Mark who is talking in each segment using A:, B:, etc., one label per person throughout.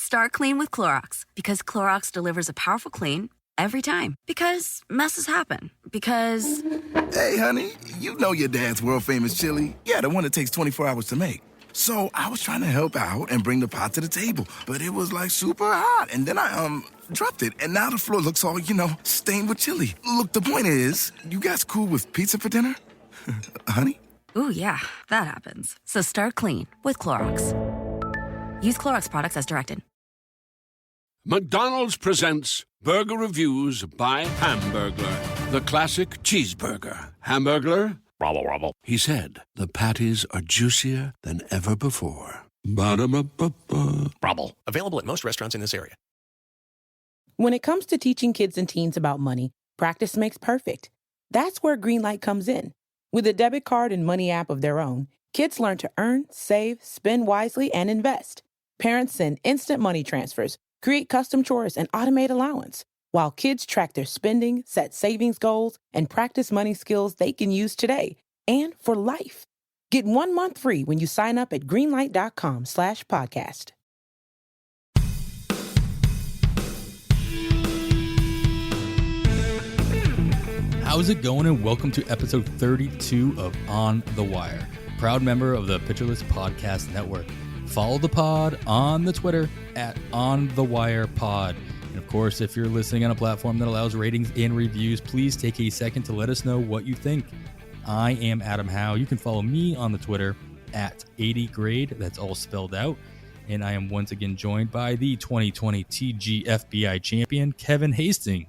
A: Start clean with Clorox, because Clorox delivers a powerful clean every time. Because messes happen. Because...
B: Hey, honey, you know your dad's world-famous chili. Yeah, the one that takes 24 hours to make. So I was trying to help out and bring the pot to the table, but it was like super hot. And then I dropped it, and now the floor looks all, stained with chili. Look, the point is, you guys cool with pizza for dinner? Honey?
A: Ooh, yeah, that happens. So start clean with Clorox. Use Clorox products as directed.
C: McDonald's presents Burger Reviews by Hamburglar, the classic cheeseburger. Hamburglar? Rubble, rubble. He said, the patties are juicier than ever before. Ba-da-ba-ba-ba.
D: Rubble. Available at most restaurants in this area.
E: When it comes to teaching kids and teens about money, practice makes perfect. That's where Greenlight comes in. With a debit card and money app of their own, kids learn to earn, save, spend wisely, and invest. Parents send instant money transfers, create custom chores, and automate allowance, while kids track their spending, set savings goals, and practice money skills they can use today and for life. Get 1 month free when you sign up at greenlight.com/podcast.
F: How's it going, and welcome to episode 32 of On the Wire, proud member of the Pitcher List Podcast Network. Follow the pod on the Twitter at OnTheWirePod. And of course, if you're listening on a platform that allows ratings and reviews, please take a second to let us know what you think. I am Adam Howe. You can follow me on the Twitter at 80grade. That's all spelled out. And I am once again joined by the 2020 TGFBI champion, Kevin Hastings,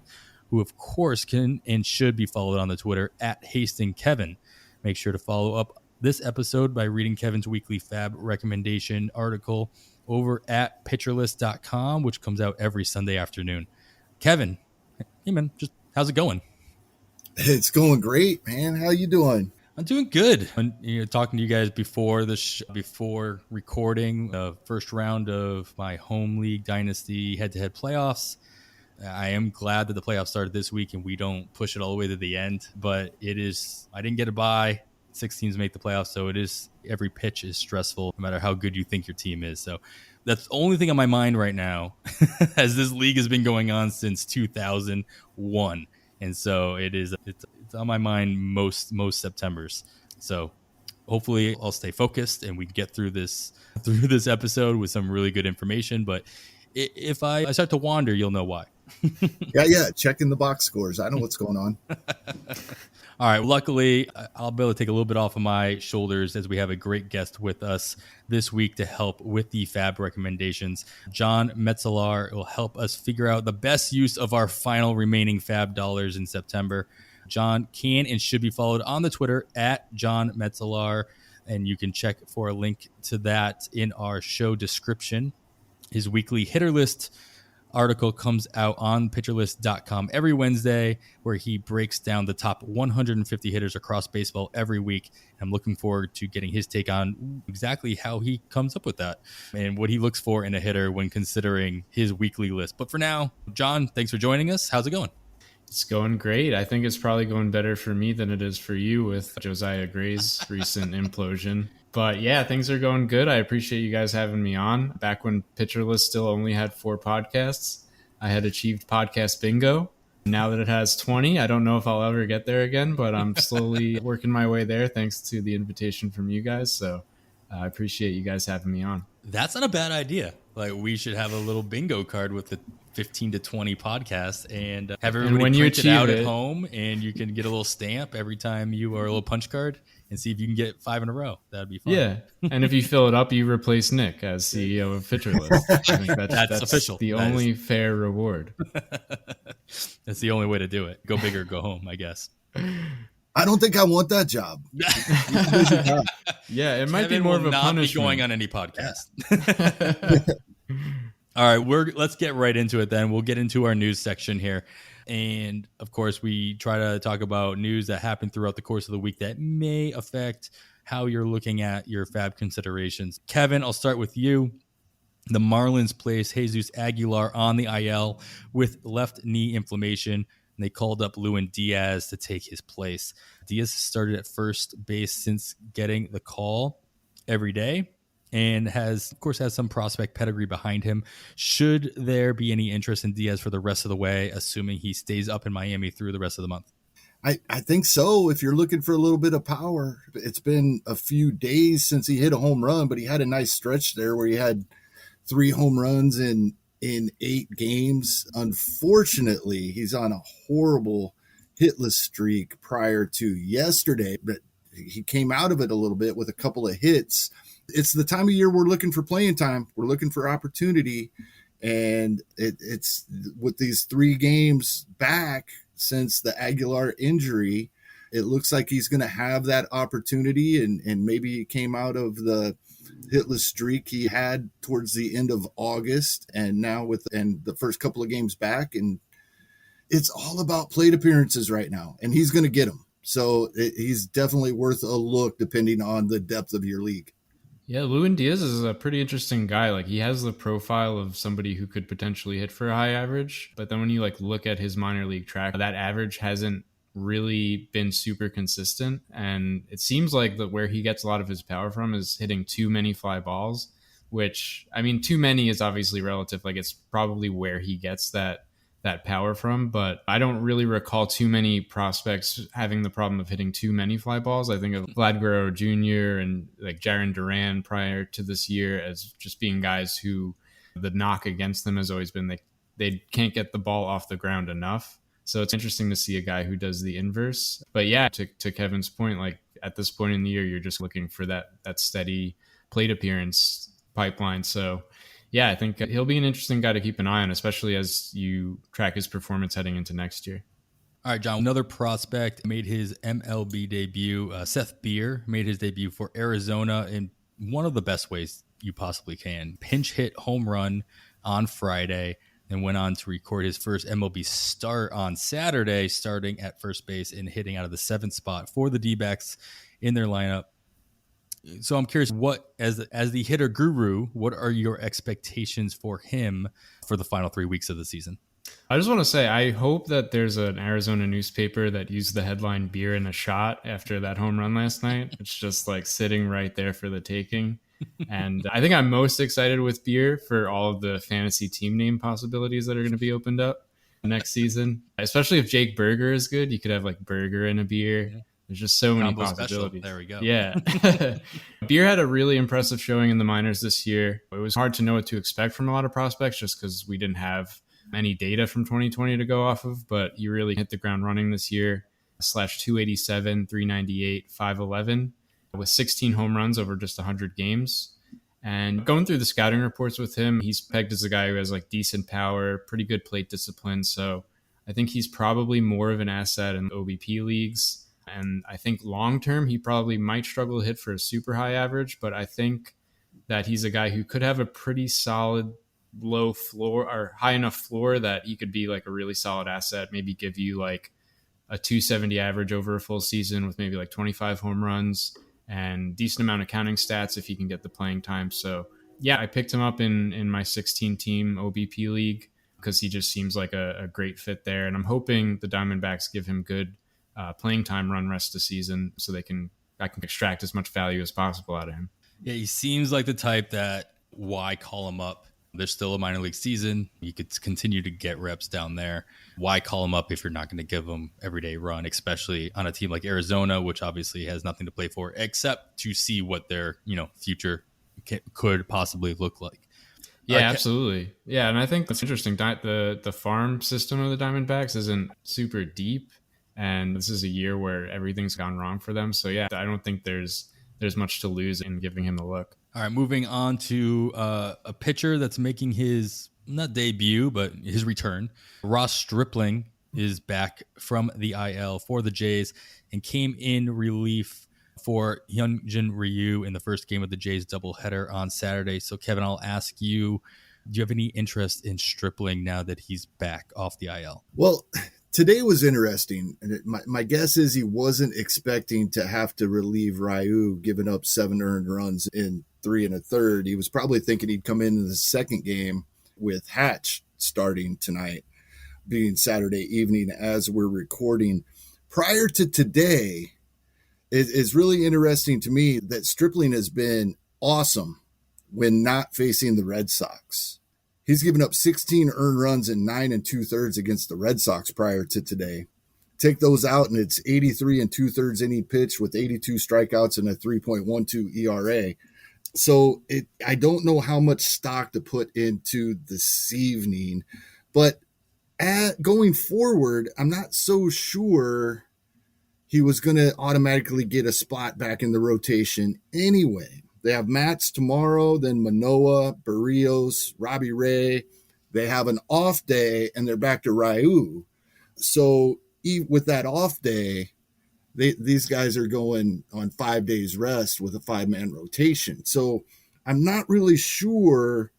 F: who of course can and should be followed on the Twitter at HastingKevin. Make sure to follow up this episode by reading Kevin's weekly FAAB recommendation article over at pitcherlist.com, which comes out every Sunday afternoon. Kevin, hey man, just how's it going?
G: It's going great, man. How you doing?
F: I'm doing good. When talking to you guys before before recording the first round of my home league dynasty head-to-head playoffs, I am glad that the playoffs started this week and we don't push it all the way to the end. But I didn't get a bye. 6 teams make the playoffs, so it is, every pitch is stressful, no matter how good you think your team is. So that's the only thing on my mind right now, as this league has been going on since 2001, and so it's on my mind most Septembers. So hopefully I'll stay focused and we can get through this episode with some really good information. But if I start to wander, you'll know why.
G: Yeah. Checking the box scores. I know what's going on.
F: All right. Luckily, I'll be able to take a little bit off of my shoulders as we have a great guest with us this week to help with the FAAB recommendations. John Metzelaar will help us figure out the best use of our final remaining FAAB dollars in September. John can and should be followed on the Twitter at John Metzelaar, and you can check for a link to that in our show description. His weekly hitter list article comes out on pitcherlist.com every Wednesday, where he breaks down the top 150 hitters across baseball every week. I'm looking forward to getting his take on exactly how he comes up with that and what he looks for in a hitter when considering his weekly list. But for now, John, thanks for joining us. How's it going?
H: It's going great. I think it's probably going better for me than it is for you with Josiah Gray's recent implosion. But yeah, things are going good. I appreciate you guys having me on. Back when Pitcher List still only had 4 podcasts, I had achieved podcast bingo. Now that it has 20, I don't know if I'll ever get there again, but I'm slowly working my way there thanks to the invitation from you guys. So I appreciate you guys having me on.
F: That's not a bad idea. Like, we should have a little bingo card with the 15 to 20 podcasts and have everybody print it out at home, and you can get a little stamp every time you, or a little punch card, and see if you can get 5 in a row. That'd be fun.
H: Yeah. And if you fill it up, you replace Nick as CEO of Pitcher List. I think that's
F: official.
H: The only fair reward.
F: That's the only way to do it. Go big or go home, I guess.
G: I don't think I want that job.
H: Yeah, it might be more of a punishment.
F: Be going on any podcast. All right, let's get right into it then. We'll get into our news section here. And of course, we try to talk about news that happened throughout the course of the week that may affect how you're looking at your FAAB considerations. Kevin, I'll start with you. The Marlins placed Jesus Aguilar on the IL with left knee inflammation, and they called up Lewin Diaz to take his place. Diaz started at first base since getting the call every day, and has, of course, has some prospect pedigree behind him. Should there be any interest in Diaz for the rest of the way, assuming he stays up in Miami through the rest of the month?
G: I think so. If you're looking for a little bit of power, it's been a few days since he hit a home run, but he had a nice stretch there where he had 3 home runs in 8 games. Unfortunately, he's on a horrible hitless streak prior to yesterday, but he came out of it a little bit with a couple of hits. It's the time of year we're looking for playing time. We're looking for opportunity. And it's with these 3 games back since the Aguilar injury, it looks like he's going to have that opportunity. And maybe he came out of the hitless streak he had towards the end of August, and now and the first couple of games back. And it's all about plate appearances right now, and he's going to get them. So he's definitely worth a look depending on the depth of your league.
H: Yeah, Lewin Diaz is a pretty interesting guy. Like, he has the profile of somebody who could potentially hit for a high average, but then when you look at his minor league track, that average hasn't really been super consistent. And it seems like that where he gets a lot of his power from is hitting too many fly balls, which, I mean, too many is obviously relative. Like, it's probably where he gets that power from, but I don't really recall too many prospects having the problem of hitting too many fly balls. I think of Vlad Guerrero Jr. and like Jarren Duran prior to this year as just being guys who the knock against them has always been they can't get the ball off the ground enough. So it's interesting to see a guy who does the inverse. But yeah, to Kevin's point, like at this point in the year, you're just looking for that steady plate appearance pipeline. So yeah, I think he'll be an interesting guy to keep an eye on, especially as you track his performance heading into next year.
F: All right, John, another prospect made his MLB debut. Seth Beer made his debut for Arizona in one of the best ways you possibly can. Pinch hit home run on Friday, and went on to record his first MLB start on Saturday, starting at first base and hitting out of the 7th spot for the D-backs in their lineup. So I'm curious, what as the hitter guru, what are your expectations for him for the final 3 weeks of the season?
H: I just want to say, I hope that there's an Arizona newspaper that used the headline "Beer in a Shot" after that home run last night. It's just like sitting right there for the taking. And I think I'm most excited with Beer for all of the fantasy team name possibilities that are going to be opened up next season, especially if Jake Berger is good. You could have like Berger and a Beer. Yeah. There's just so many possibilities.
F: There we go.
H: Yeah. Beer had a really impressive showing in the minors this year. It was hard to know what to expect from a lot of prospects just because we didn't have any data from 2020 to go off of, but you really hit the ground running this year. /287, 398, 511 with 16 home runs over just 100 games. And going through the scouting reports with him, he's pegged as a guy who has like decent power, pretty good plate discipline. So I think he's probably more of an asset in OBP leagues. And I think long-term, he probably might struggle to hit for a super high average, but I think that he's a guy who could have a pretty solid low floor or high enough floor that he could be like a really solid asset, maybe give you like a 270 average over a full season with maybe like 25 home runs and decent amount of counting stats if he can get the playing time. So yeah, I picked him up in my 16-team OBP league because he just seems like a great fit there. And I'm hoping the Diamondbacks give him good playing time run rest of season so I can extract as much value as possible out of him.
F: Yeah, he seems like the type that why call him up? There's still a minor league season. You could continue to get reps down there. Why call him up if you're not going to give him everyday run, especially on a team like Arizona, which obviously has nothing to play for except to see what their future could possibly look like.
H: Yeah, absolutely. Yeah, and I think it's interesting. The farm system of the Diamondbacks isn't super deep, and this is a year where everything's gone wrong for them. So yeah, I don't think there's much to lose in giving him a look.
F: All right, moving on to a pitcher that's making his, not debut, but his return. Ross Stripling is back from the IL for the Jays and came in relief for Hyunjin Ryu in the first game of the Jays doubleheader on Saturday. So, Kevin, I'll ask you, do you have any interest in Stripling now that he's back off the IL?
G: Well, today was interesting. My guess is he wasn't expecting to have to relieve Ryu, giving up 7 earned runs in 3 1/3. He was probably thinking he'd come in the second game with Hatch starting tonight, being Saturday evening as we're recording. Prior to today, it's really interesting to me that Stripling has been awesome when not facing the Red Sox. He's given up 16 earned runs in 9 2/3 against the Red Sox prior to today. Take those out, and it's 83 2/3 inning pitch with 82 strikeouts and a 3.12 ERA. So I don't know how much stock to put into this evening, but going forward, I'm not so sure he was going to automatically get a spot back in the rotation anyway. They have Mats tomorrow, then Manoah, Barrios, Robbie Ray. They have an off day, and they're back to Ryu. So with that off day, these guys are going on 5 days rest with a 5-man rotation. So I'm not really sure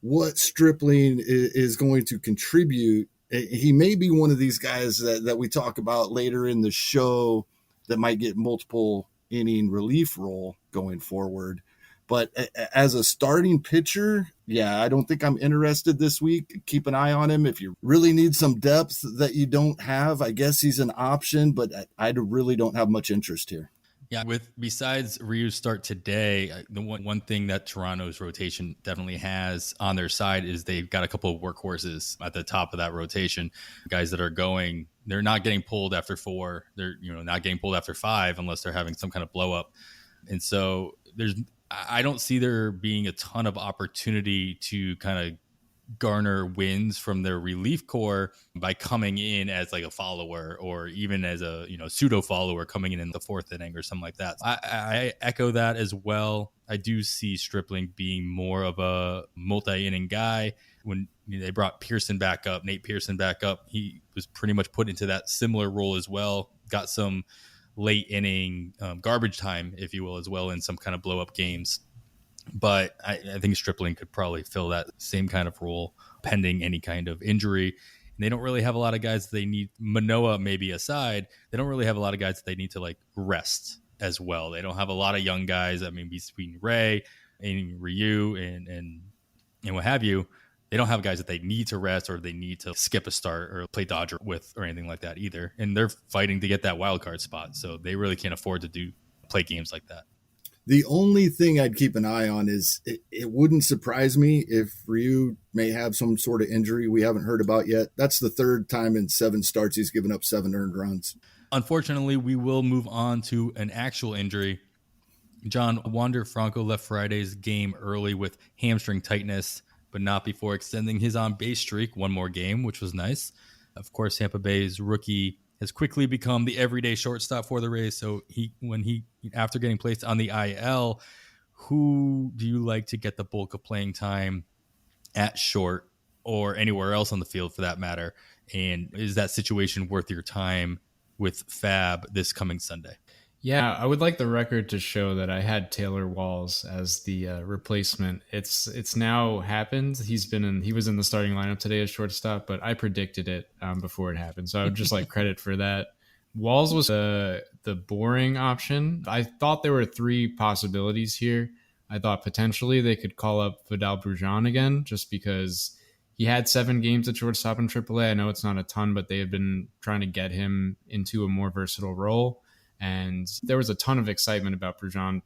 G: what Stripling is going to contribute. He may be one of these guys that we talk about later in the show that might get multiple inning relief role going forward. But as a starting pitcher, yeah, I don't think I'm interested this week. Keep an eye on him. If you really need some depth that you don't have, I guess he's an option, but I really don't have much interest here.
F: Yeah, besides Ryu's start today, the one thing that Toronto's rotation definitely has on their side is they've got a couple of workhorses at the top of that rotation. Guys that are going, they're not getting pulled after 4. They're not getting pulled after 5 unless they're having some kind of blow up. And so I don't see there being a ton of opportunity to kind of garner wins from their relief core by coming in as like a follower, or even as a pseudo follower coming in the 4th inning or something like that. I echo that as well. I do see Stripling being more of a multi-inning guy. When they brought Pearson back up, Nate Pearson back up, he was pretty much put into that similar role as well. Got some late inning garbage time, if you will, as well in some kind of blow up games. But I think Stripling could probably fill that same kind of role pending any kind of injury. And they don't really have a lot of guys that they need. Manoah maybe aside, they don't really have a lot of guys that they need to like rest as well. They don't have a lot of young guys. I mean, between Ray and Ryu and what have you, they don't have guys that they need to rest or they need to skip a start or play Dodger with or anything like that either. And they're fighting to get that wild card spot, so they really can't afford to play games like that.
G: The only thing I'd keep an eye on is it wouldn't surprise me if Ryu may have some sort of injury we haven't heard about yet. That's the 3rd time in 7 starts he's given up 7 earned runs.
F: Unfortunately, we will move on to an actual injury. John, Wander Franco left Friday's game early with hamstring tightness, but not before extending his on-base streak one more game, which was nice. Of course, Tampa Bay's rookie has quickly become the everyday shortstop for the Rays. So after getting placed on the IL, who do you like to get the bulk of playing time at short or anywhere else on the field for that matter? And is that situation worth your time with FAAB this coming Sunday?
H: Yeah, I would like the record to show that I had Taylor Walls as the replacement. It's now happened. He was in the starting lineup today as shortstop, but I predicted it before it happened. So I would just like credit for that. Walls was the boring option. I thought there were 3 possibilities here. I thought potentially they could call up Vidal Brujan again, just because he had 7 games at shortstop in AAA. I know it's not a ton, but they have been trying to get him into a more versatile role. And there was a ton of excitement about Brujan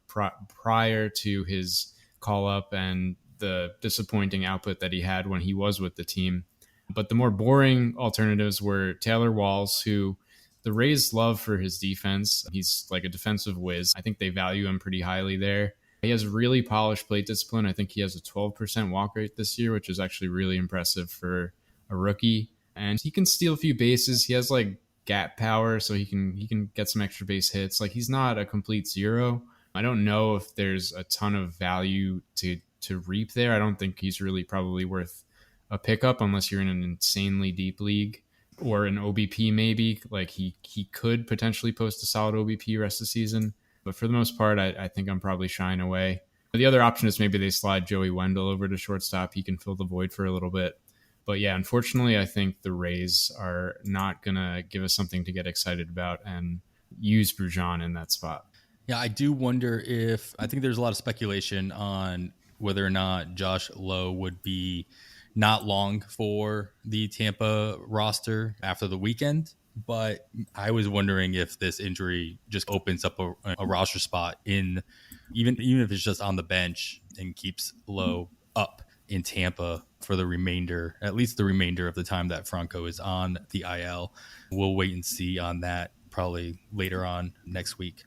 H: prior to his call-up and the disappointing output that he had when he was with the team. But the more boring alternatives were Taylor Walls, who the Rays love for his defense. He's like a defensive whiz. I think they value him pretty highly there. He has really polished plate discipline. I think he has a 12% walk rate this year, which is actually really impressive for a rookie. And he can steal a few bases. He has like gap power, so he can get some extra base hits. Like, he's not a complete zero. I don't know if there's a ton of value to reap there. I don't think he's really probably worth a pickup unless you're in an insanely deep league or an OBP maybe. Like, he could potentially post a solid OBP rest of the season, but for the most part, I think I'm probably shying away. But the other option is maybe they slide Joey Wendell over to shortstop. He can fill the void for a little bit. But yeah, unfortunately, I think the Rays are not going to give us something to get excited about and use Brujan in that spot.
F: Yeah, I do wonder I think there's a lot of speculation on whether or not Josh Lowe would be not long for the Tampa roster after the weekend. But I was wondering if this injury just opens up a roster spot in even if it's just on the bench and keeps Lowe up in Tampa for at least the remainder of the time that Franco is on the IL. We'll wait and see on that probably later on next week.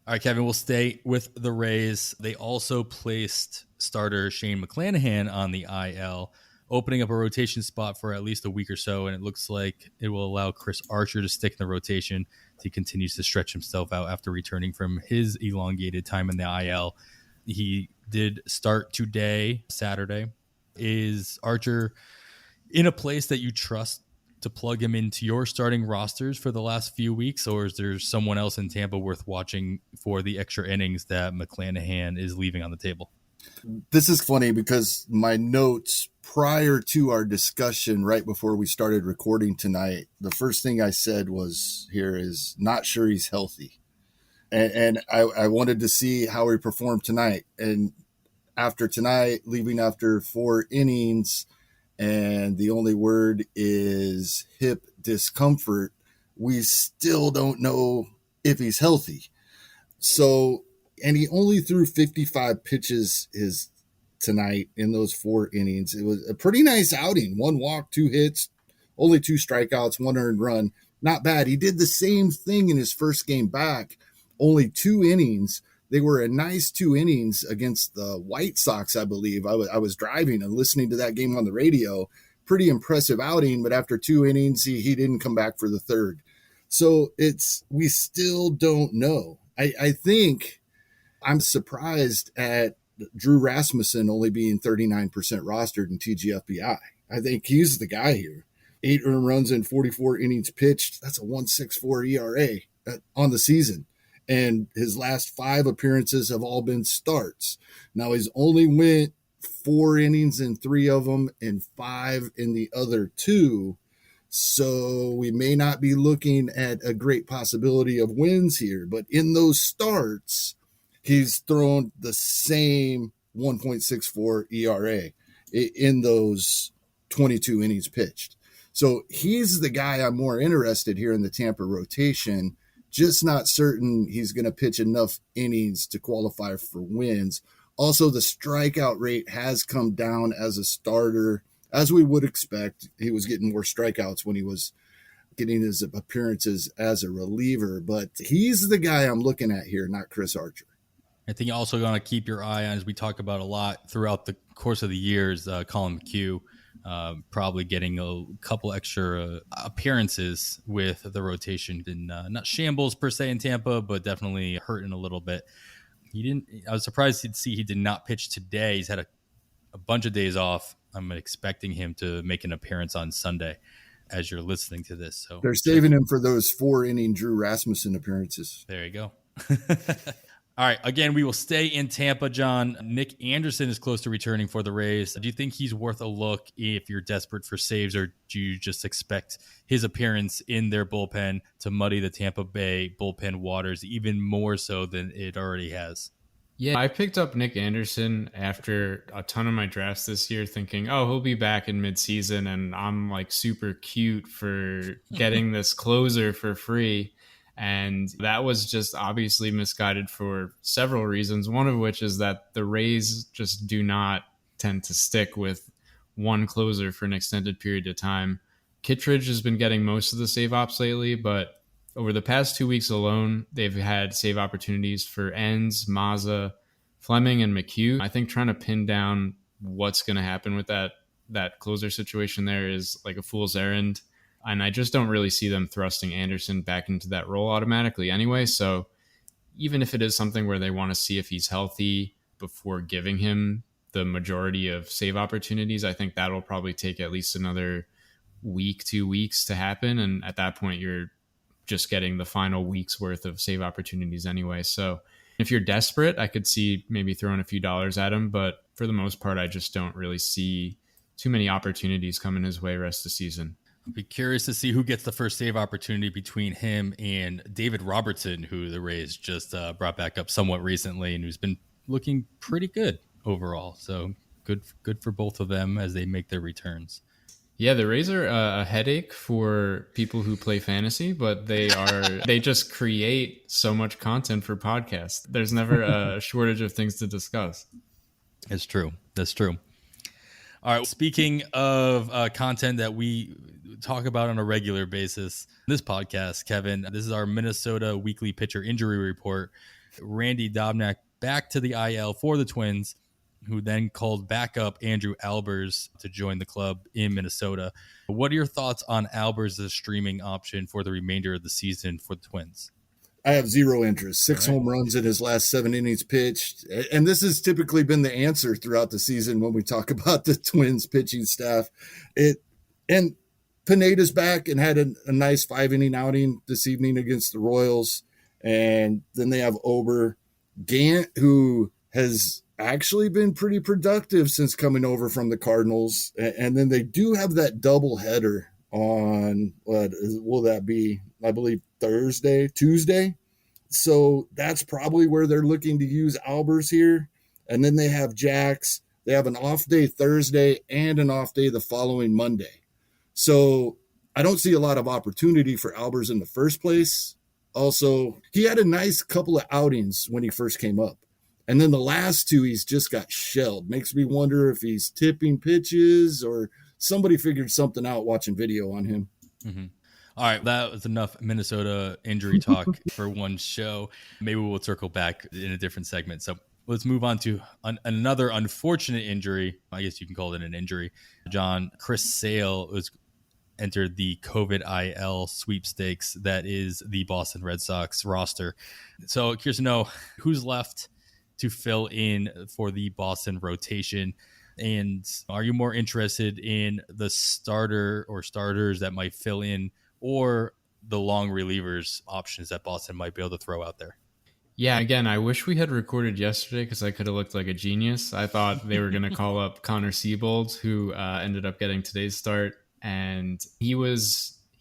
F: All right, Kevin, we'll stay with the Rays. They also placed starter Shane McClanahan on the IL, opening up a rotation spot for at least a week or so, and it looks like it will allow Chris Archer to stick in the rotation as he continues to stretch himself out after returning from his elongated time in the IL. He did start today, Saturday. Is Archer in a place that you trust to plug him into your starting rosters for the last few weeks, or is there someone else in Tampa worth watching for the extra innings that McClanahan is leaving on the table?
G: This is funny because my notes prior to our discussion right before we started recording tonight, the first thing I said was here is not sure he's healthy. And I wanted to see how he performed tonight. And after tonight, leaving after 4 innings, and the only word is hip discomfort, we still don't know if he's healthy. So, and he only threw 55 pitches tonight in those 4 innings. It was a pretty nice outing. 1 walk, 2 hits, only 2 strikeouts, 1 earned run. Not bad. He did the same thing in his first game back, only 2 innings. They were a nice 2 innings against the White Sox, I believe. I was driving and listening to that game on the radio. Pretty impressive outing, but after 2 innings, he didn't come back for the 3rd. So we still don't know. I think I'm surprised at Drew Rasmussen only being 39% rostered in TGFBI. I think he's the guy here. 8 earned runs in 44 innings pitched. That's a 1.64 ERA on the season. And his last 5 appearances have all been starts. Now he's only went 4 innings in 3 of them and 5 in the other 2. So we may not be looking at a great possibility of wins here, but in those starts, he's thrown the same 1.64 ERA in those 22 innings pitched. So he's the guy I'm more interested here in the Tampa rotation. Just not certain he's going to pitch enough innings to qualify for wins. Also, the strikeout rate has come down as a starter, as we would expect. He was getting more strikeouts when he was getting his appearances as a reliever, but he's the guy I'm looking at here, not Chris Archer.
F: I think you're also going to keep your eye on, as we talk about a lot throughout the course of the years, Colin McHugh, probably getting a couple extra appearances with the rotation. And not shambles per se in Tampa, but definitely hurting a little bit. I was surprised to see he did not pitch today. He's had a bunch of days off. I'm expecting him to make an appearance on Sunday as you're listening to this. So
G: they're saving him for those 4-inning Drew Rasmussen appearances.
F: There you go. All right. Again, we will stay in Tampa, John. Nick Anderson is close to returning for the Rays. Do you think he's worth a look if you're desperate for saves, or do you just expect his appearance in their bullpen to muddy the Tampa Bay bullpen waters even more so than it already has?
H: Yeah, I picked up Nick Anderson after a ton of my drafts this year thinking, oh, he'll be back in midseason, and I'm like super cute for getting this closer for free. And that was just obviously misguided for several reasons, one of which is that the Rays just do not tend to stick with one closer for an extended period of time. Kittredge has been getting most of the save ops lately, but over the past 2 weeks alone, they've had save opportunities for Enns, Mazza, Fleming, and McHugh. I think trying to pin down what's going to happen with that closer situation there is like a fool's errand. And I just don't really see them thrusting Anderson back into that role automatically anyway. So even if it is something where they want to see if he's healthy before giving him the majority of save opportunities, I think that'll probably take at least another week, 2 weeks to happen. And at that point, you're just getting the final week's worth of save opportunities anyway. So if you're desperate, I could see maybe throwing a few dollars at him. But for the most part, I just don't really see too many opportunities coming his way rest of the season.
F: I'll be curious to see who gets the first save opportunity between him and David Robertson, who the Rays just brought back up somewhat recently and who's been looking pretty good overall. So good for both of them as they make their returns.
H: Yeah, the Rays are a headache for people who play fantasy, but they just create so much content for podcasts. There's never a shortage of things to discuss.
F: It's true. That's true. All right. Speaking of content that we talk about on a regular basis, this podcast, Kevin, this is our Minnesota weekly pitcher injury report. Randy Dobnak back to the IL for the Twins, who then called back up Andrew Albers to join the club in Minnesota. What are your thoughts on Albers as a streaming option for the remainder of the season for the Twins?
G: I have zero interest. Six home runs in his last 7 innings pitched. And this has typically been the answer throughout the season when we talk about the Twins pitching staff. And Pineda's back and had a nice 5-inning outing this evening against the Royals. And then they have Ober. Gant, who has actually been pretty productive since coming over from the Cardinals. And then they do have that doubleheader on, what will that be? I believe Tuesday. So that's probably where they're looking to use Albers here. And then they have Jax. They have an off day Thursday and an off day the following Monday. So I don't see a lot of opportunity for Albers in the first place. Also, he had a nice couple of outings when he first came up. And then the last two, he's just got shelled. Makes me wonder if he's tipping pitches or somebody figured something out watching video on him.
F: Mm-hmm. All right, that was enough Minnesota injury talk for one show. Maybe we'll circle back in a different segment. So let's move on to another unfortunate injury. I guess you can call it an injury. John, Chris Sale was entered the COVID IL sweepstakes that is the Boston Red Sox roster. So curious to know who's left to fill in for the Boston rotation. And are you more interested in the starter or starters that might fill in or the long relievers options that Boston might be able to throw out there?
H: Yeah, again, I wish we had recorded yesterday because I could have looked like a genius. I thought they were going to call up Connor Siebold, who ended up getting today's start. And he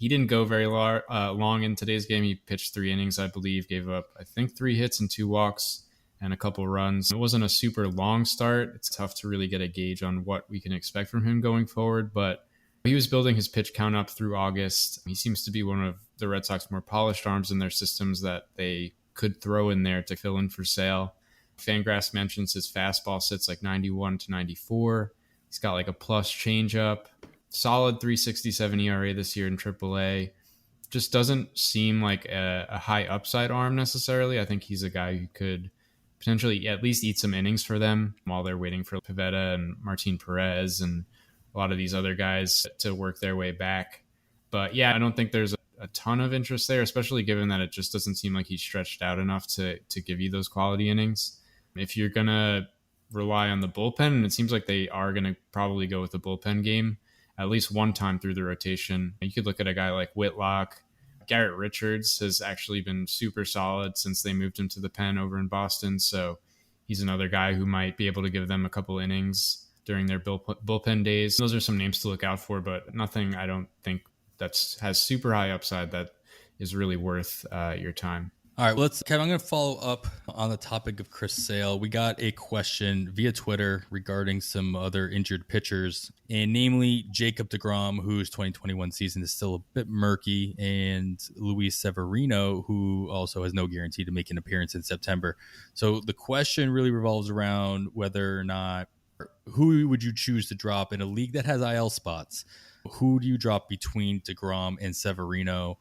H: didn't go very long in today's game. He pitched 3 innings, I believe, gave up, I think, 3 hits and 2 walks and a couple runs. It wasn't a super long start. It's tough to really get a gauge on what we can expect from him going forward, but he was building his pitch count up through August. He seems to be one of the Red Sox more polished arms in their systems that they could throw in there to fill in for Sale. Fangraphs mentions his fastball sits like 91 to 94. He's got like a plus changeup. Solid 3.67 ERA this year in AAA. Just doesn't seem like a high upside arm necessarily. I think he's a guy who could potentially at least eat some innings for them while they're waiting for Pivetta and Martin Perez and a lot of these other guys to work their way back. But yeah, I don't think there's a ton of interest there, especially given that it just doesn't seem like he's stretched out enough to give you those quality innings. If you're going to rely on the bullpen, and it seems like they are going to probably go with the bullpen game at least one time through the rotation, you could look at a guy like Whitlock. Garrett Richards has actually been super solid since they moved him to the pen over in Boston. So he's another guy who might be able to give them a couple innings during their bullpen days. Those are some names to look out for, but nothing I don't think has super high upside that is really worth your time.
F: All right, Kevin, I'm going to follow up on the topic of Chris Sale. We got a question via Twitter regarding some other injured pitchers, and namely Jacob deGrom, whose 2021 season is still a bit murky, and Luis Severino, who also has no guarantee to make an appearance in September. So the question really revolves around whether or not, who would you choose to drop in a league that has IL spots? Who do you drop between deGrom and Severino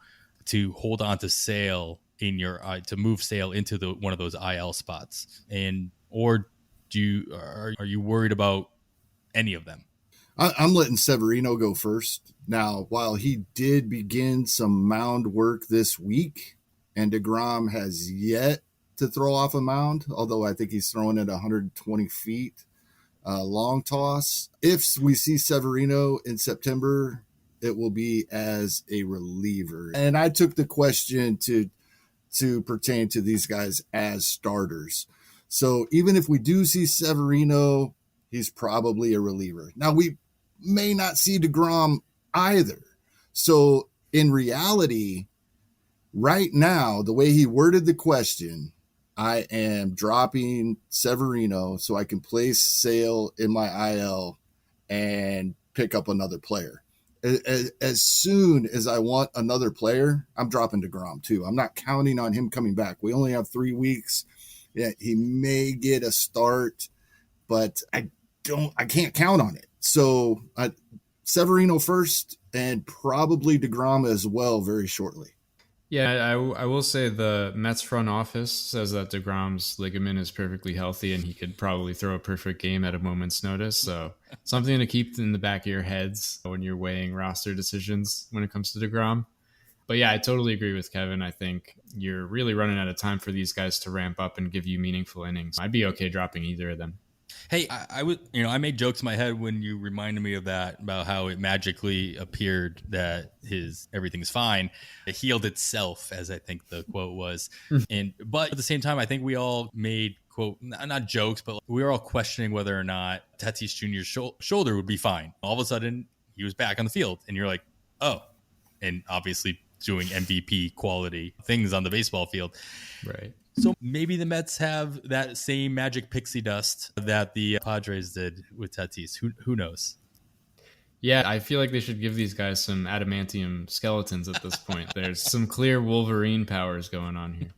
F: to hold on to Sale in your to move Sale into one of those IL spots? And or are you worried about any of them?
G: I'm letting Severino go first. Now, while he did begin some mound work this week, and deGrom has yet to throw off a mound, although I think he's throwing at 120 feet. Long toss. If we see Severino in September, it will be as a reliever. And I took the question to pertain to these guys as starters. So even if we do see Severino, he's probably a reliever. Now, we may not see deGrom either. So in reality, right now, the way he worded the question, I am dropping Severino so I can place Sale in my IL and pick up another player. As soon as I want another player, I'm dropping DeGrom too. I'm not counting on him coming back. We only have 3 weeks. Yeah, he may get a start, but I can't count on it. So Severino first and probably DeGrom as well very shortly.
H: Yeah, I will say the Mets front office says that DeGrom's ligament is perfectly healthy and he could probably throw a perfect game at a moment's notice. So something to keep in the back of your heads when you're weighing roster decisions when it comes to DeGrom. But yeah, I totally agree with Kevin. I think you're really running out of time for these guys to ramp up and give you meaningful innings. I'd be okay dropping either of them.
F: Hey, I made jokes in my head when you reminded me of that, about how it magically appeared that everything's fine. It healed itself, as I think the quote was. But at the same time, I think we all made, quote, not jokes, but we were all questioning whether or not Tatis Jr.'s shoulder would be fine. All of a sudden, he was back on the field, and you're like, oh, and obviously doing MVP quality things on the baseball field.
H: Right.
F: So maybe the Mets have that same magic pixie dust that the Padres did with Tatis. Who knows?
H: Yeah, I feel like they should give these guys some adamantium skeletons at this point. There's some clear Wolverine powers going on here.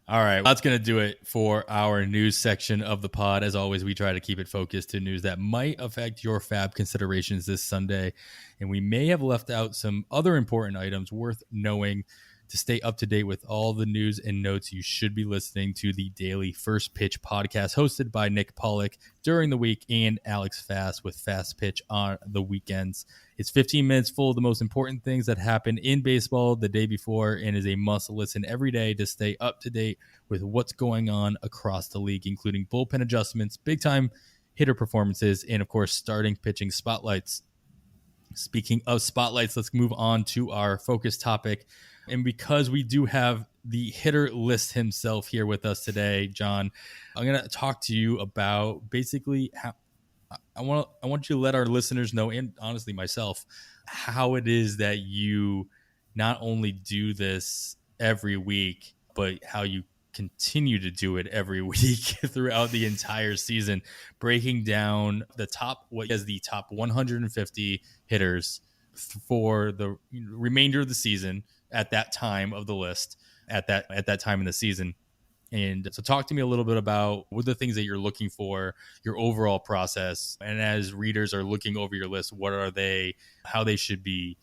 F: All right, that's going to do it for our news section of the pod. As always, we try to keep it focused to news that might affect your FAAB considerations this Sunday. And we may have left out some other important items worth knowing. To stay up to date with all the news and notes, you should be listening to the daily First Pitch podcast hosted by Nick Pollock during the week and Alex Fast with Fast Pitch on the weekends. It's 15 minutes full of the most important things that happen in baseball the day before and is a must listen every day to stay up to date with what's going on across the league, including bullpen adjustments, big time hitter performances, and of course, starting pitching spotlights. Speaking of spotlights, let's move on to our focus topic. And because we do have the hitter list himself here with us today, John, I'm going to talk to you about basically how I want you to let our listeners know, and honestly myself, how it is that you not only do this every week, but how you continue to do it every week throughout the entire season, breaking down the top 150 hitters for the remainder of the season at that time of the list, at that time in the season. And so talk to me a little bit about what are the things that you're looking for, your overall process, and as readers are looking over your list, what are they, how they should be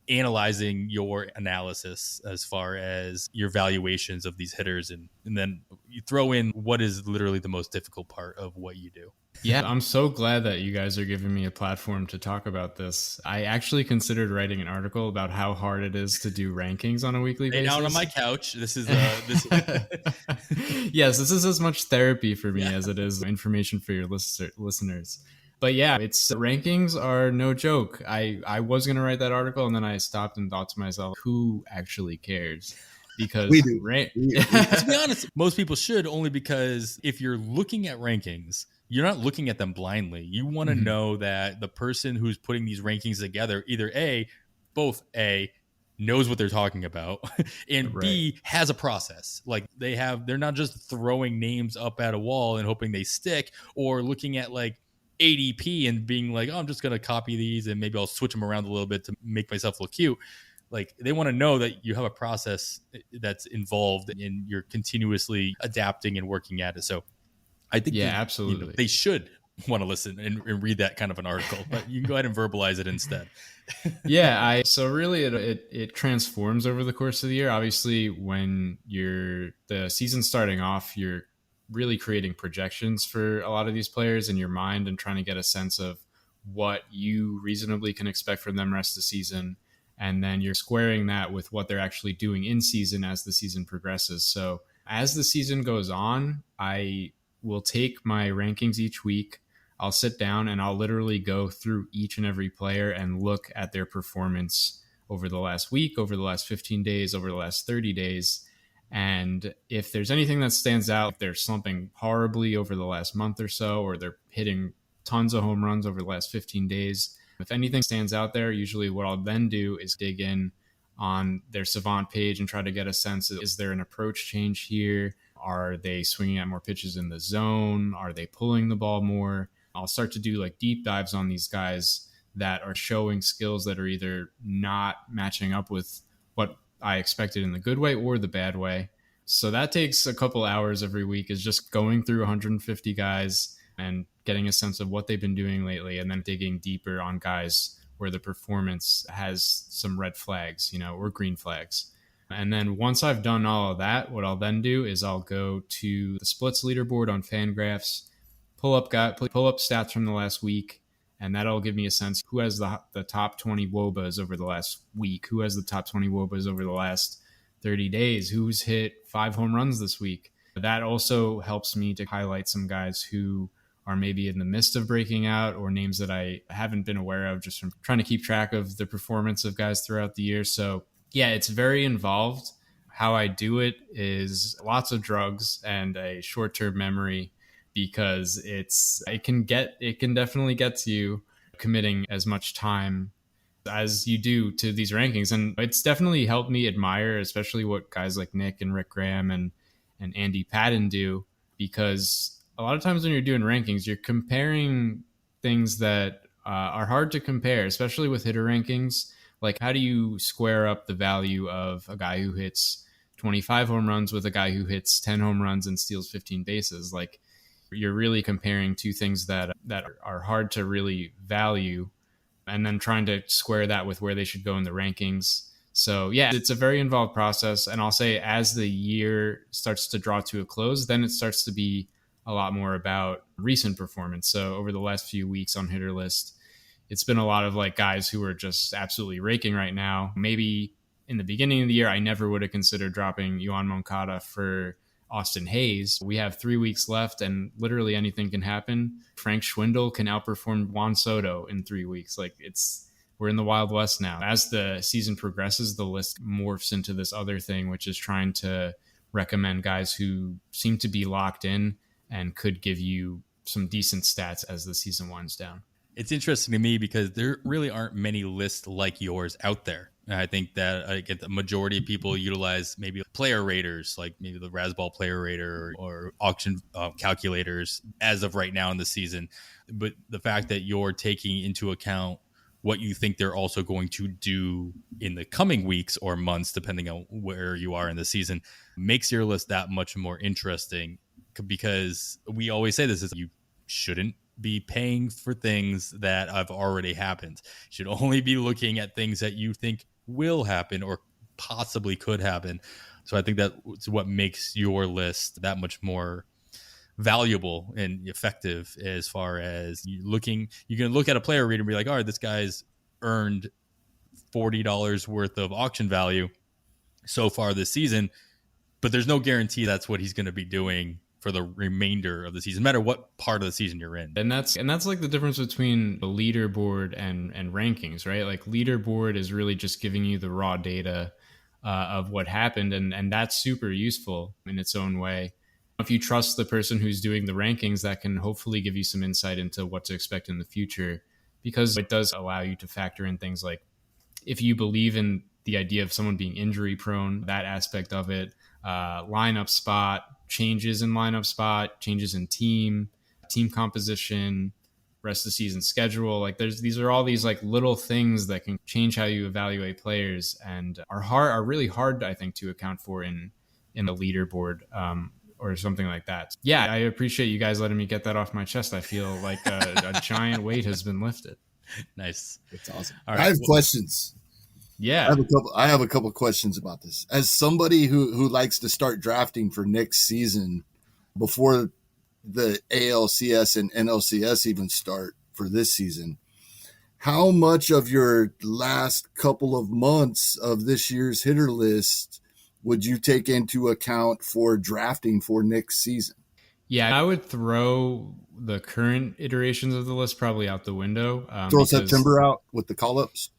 F: analyzing your analysis as far as your valuations of these hitters, and then you throw in what is literally the most difficult part of what you do.
H: Yeah, I'm so glad that you guys are giving me a platform to talk about this. I actually considered writing an article about how hard it is to do rankings on a weekly basis.
F: Down on my couch. This is
H: yes, this is as much therapy for me as it is information for your listeners. But yeah, rankings are no joke. I was going to write that article, and then I stopped and thought to myself, who actually cares? Because
G: we do.
F: To be honest, most people should, only because if you're looking at rankings, you're not looking at them blindly. You want to know that the person who's putting these rankings together, either both A, knows what they're talking about, and B, has a process. Like they're not just throwing names up at a wall and hoping they stick, or looking at like ADP and being like, oh, I'm just going to copy these and maybe I'll switch them around a little bit to make myself look cute. Like they want to know that you have a process that's involved and you're continuously adapting and working at it. So I think
H: absolutely.
F: They should want to listen and read that kind of an article, but you can go ahead and verbalize it instead.
H: So really it transforms over the course of the year. Obviously, when the season's starting off, you're really creating projections for a lot of these players in your mind and trying to get a sense of what you reasonably can expect from them rest of the season. And then you're squaring that with what they're actually doing in season as the season progresses. So as the season goes on, I will take my rankings each week. I'll sit down and I'll literally go through each and every player and look at their performance over the last week, over the last 15 days, over the last 30 days. And if there's anything that stands out, if they're slumping horribly over the last month or so, or they're hitting tons of home runs over the last 15 days, if anything stands out there, usually what I'll then do is dig in on their Savant page and try to get a sense of, is there an approach change here? Are they swinging at more pitches in the zone? Are they pulling the ball more? I'll start to do like deep dives on these guys that are showing skills that are either not matching up with what I expected in the good way or the bad way. So that takes a couple hours every week, is just going through 150 guys and getting a sense of what they've been doing lately, and then digging deeper on guys where the performance has some red flags, or green flags. And then once I've done all of that, what I'll then do is I'll go to the splits leaderboard on Fangraphs, pull up stats from the last week, and that'll give me a sense who has the top 20 WOBAs over the last week, who has the top 20 WOBAs over the last 30 days, who's hit 5 home runs this week. That also helps me to highlight some guys who are maybe in the midst of breaking out, or names that I haven't been aware of just from trying to keep track of the performance of guys throughout the year. So yeah, it's very involved. How I do it is lots of drugs and a short-term memory, because it can definitely get to you committing as much time as you do to these rankings. And it's definitely helped me admire, especially what guys like Nick and Rick Graham and Andy Patton do, because a lot of times when you're doing rankings, you're comparing things that are hard to compare, especially with hitter rankings. Like, how do you square up the value of a guy who hits 25 home runs with a guy who hits 10 home runs and steals 15 bases? Like, you're really comparing two things that are hard to really value, and then trying to square that with where they should go in the rankings. So yeah, it's a very involved process. And I'll say, as the year starts to draw to a close, then it starts to be a lot more about recent performance. So over the last few weeks on Hitter List, it's been a lot of like guys who are just absolutely raking right now. Maybe in the beginning of the year, I never would have considered dropping Yoan Moncada for Austin Hayes. We have 3 weeks left, and literally anything can happen. Frank Schwindel can outperform Juan Soto in 3 weeks. Like, we're in the Wild West now. As the season progresses, the list morphs into this other thing, which is trying to recommend guys who seem to be locked in and could give you some decent stats as the season winds down.
F: It's interesting to me because there really aren't many lists like yours out there. And I think that the majority of people utilize maybe player raters, like maybe the Razzball player rater or auction calculators as of right now in the season. But the fact that you're taking into account what you think they're also going to do in the coming weeks or months, depending on where you are in the season, makes your list that much more interesting. Because we always say this is, you shouldn't be paying for things that have already happened. You should only be looking at things that you think will happen or possibly could happen. So I think that's what makes your list that much more valuable and effective, as far as you can look at a player reader and be like, all right, this guy's earned $40 worth of auction value so far this season, but there's no guarantee that's what he's going to be doing for the remainder of the season, no matter what part of the season you're in.
H: And that's like the difference between the leaderboard and rankings, right? Like, leaderboard is really just giving you the raw data of what happened, and that's super useful in its own way. If you trust the person who's doing the rankings, that can hopefully give you some insight into what to expect in the future, because it does allow you to factor in things like, if you believe in the idea of someone being injury prone, that aspect of it, lineup spot, changes in lineup spot, changes in team composition, rest of the season schedule. Like, these are all these like little things that can change how you evaluate players, and are really hard, I think, to account for in a leaderboard or something like that. Yeah, I appreciate you guys letting me get that off my chest. I feel like a giant weight has been lifted.
F: Nice.
G: That's awesome.
F: All right.
G: I have questions.
H: Yeah.
G: I have a couple questions about this. As somebody who likes to start drafting for next season before the ALCS and NLCS even start for this season, how much of your last couple of months of this year's hitter list would you take into account for drafting for next season?
H: Yeah, I would throw the current iterations of the list probably out the window.
G: Throw September out with the call-ups?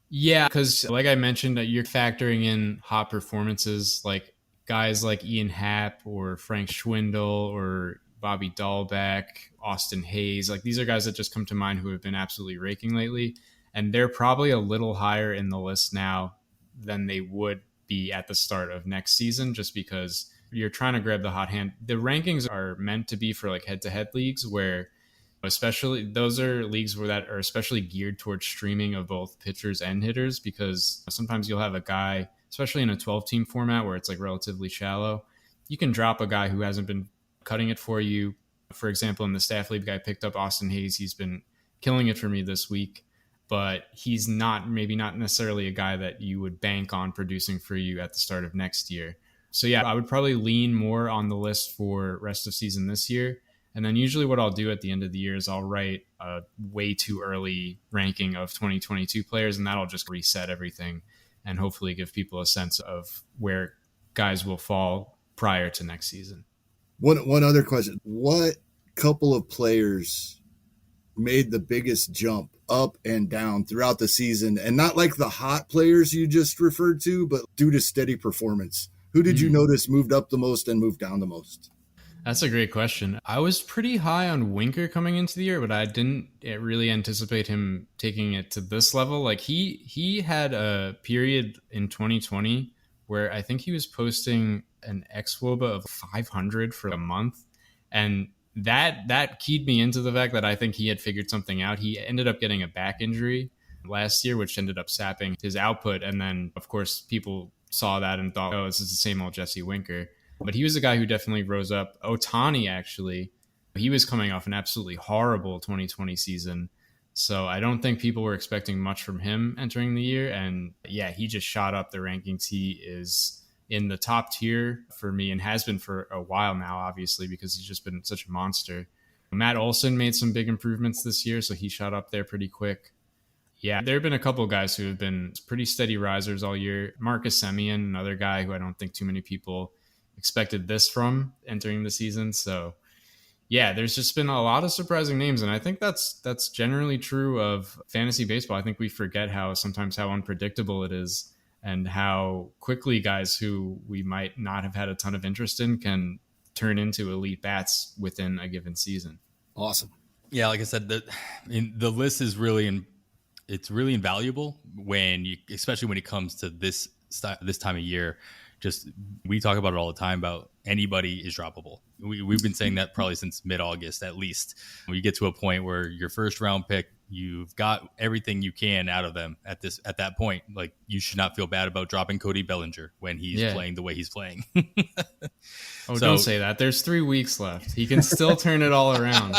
H: Yeah, because like I mentioned, you're factoring in hot performances like guys like Ian Happ or Frank Schwindel or Bobby Dahlbeck, Austin Hayes. Like, these are guys that just come to mind who have been absolutely raking lately. And they're probably a little higher in the list now than they would be at the start of next season, just because you're trying to grab the hot hand. The rankings are meant to be for like head-to-head leagues where Especially those are leagues where that are especially geared towards streaming of both pitchers and hitters, because sometimes you'll have a guy, especially in a 12-team format where it's like relatively shallow, you can drop a guy who hasn't been cutting it for you. For example, in the staff league, I picked up Austin Hayes. He's been killing it for me this week, but he's maybe not necessarily a guy that you would bank on producing for you at the start of next year. So yeah, I would probably lean more on the list for rest of season this year. And then usually what I'll do at the end of the year is I'll write a way too early ranking of 2022 players, and that'll just reset everything and hopefully give people a sense of where guys will fall prior to next season.
G: One other question. What couple of players made the biggest jump up and down throughout the season? And not like the hot players you just referred to, but due to steady performance. Who did you notice moved up the most and moved down the most?
H: That's a great question. I was pretty high on Winker coming into the year, but I didn't really anticipate him taking it to this level. Like he had a period in 2020 where I think he was posting an xWOBA of 500 for a month. And that keyed me into the fact that I think he had figured something out. He ended up getting a back injury last year, which ended up sapping his output. And then, of course, people saw that and thought, oh, this is the same old Jesse Winker. But he was a guy who definitely rose up. Ohtani, actually, he was coming off an absolutely horrible 2020 season. So I don't think people were expecting much from him entering the year. And yeah, he just shot up the rankings. He is in the top tier for me and has been for a while now, obviously, because he's just been such a monster. Matt Olson made some big improvements this year, so he shot up there pretty quick. Yeah, there have been a couple of guys who have been pretty steady risers all year. Marcus Semien, another guy who I don't think too many people expected this from entering the season. So yeah, there's just been a lot of surprising names. And I think that's generally true of fantasy baseball. I think we forget how unpredictable it is and how quickly guys who we might not have had a ton of interest in can turn into elite bats within a given season.
G: Awesome.
F: Yeah, like I said, the list is it's really invaluable especially when it comes to this time of year. Just we talk about it all the time about anybody is droppable. We've been saying that probably since mid-August at least. When you get to a point where your first round pick, you've got everything you can out of them at that point. Like, you should not feel bad about dropping Cody Bellinger when he's playing the way he's playing.
H: Don't say that. There's 3 weeks left. He can still turn it all around.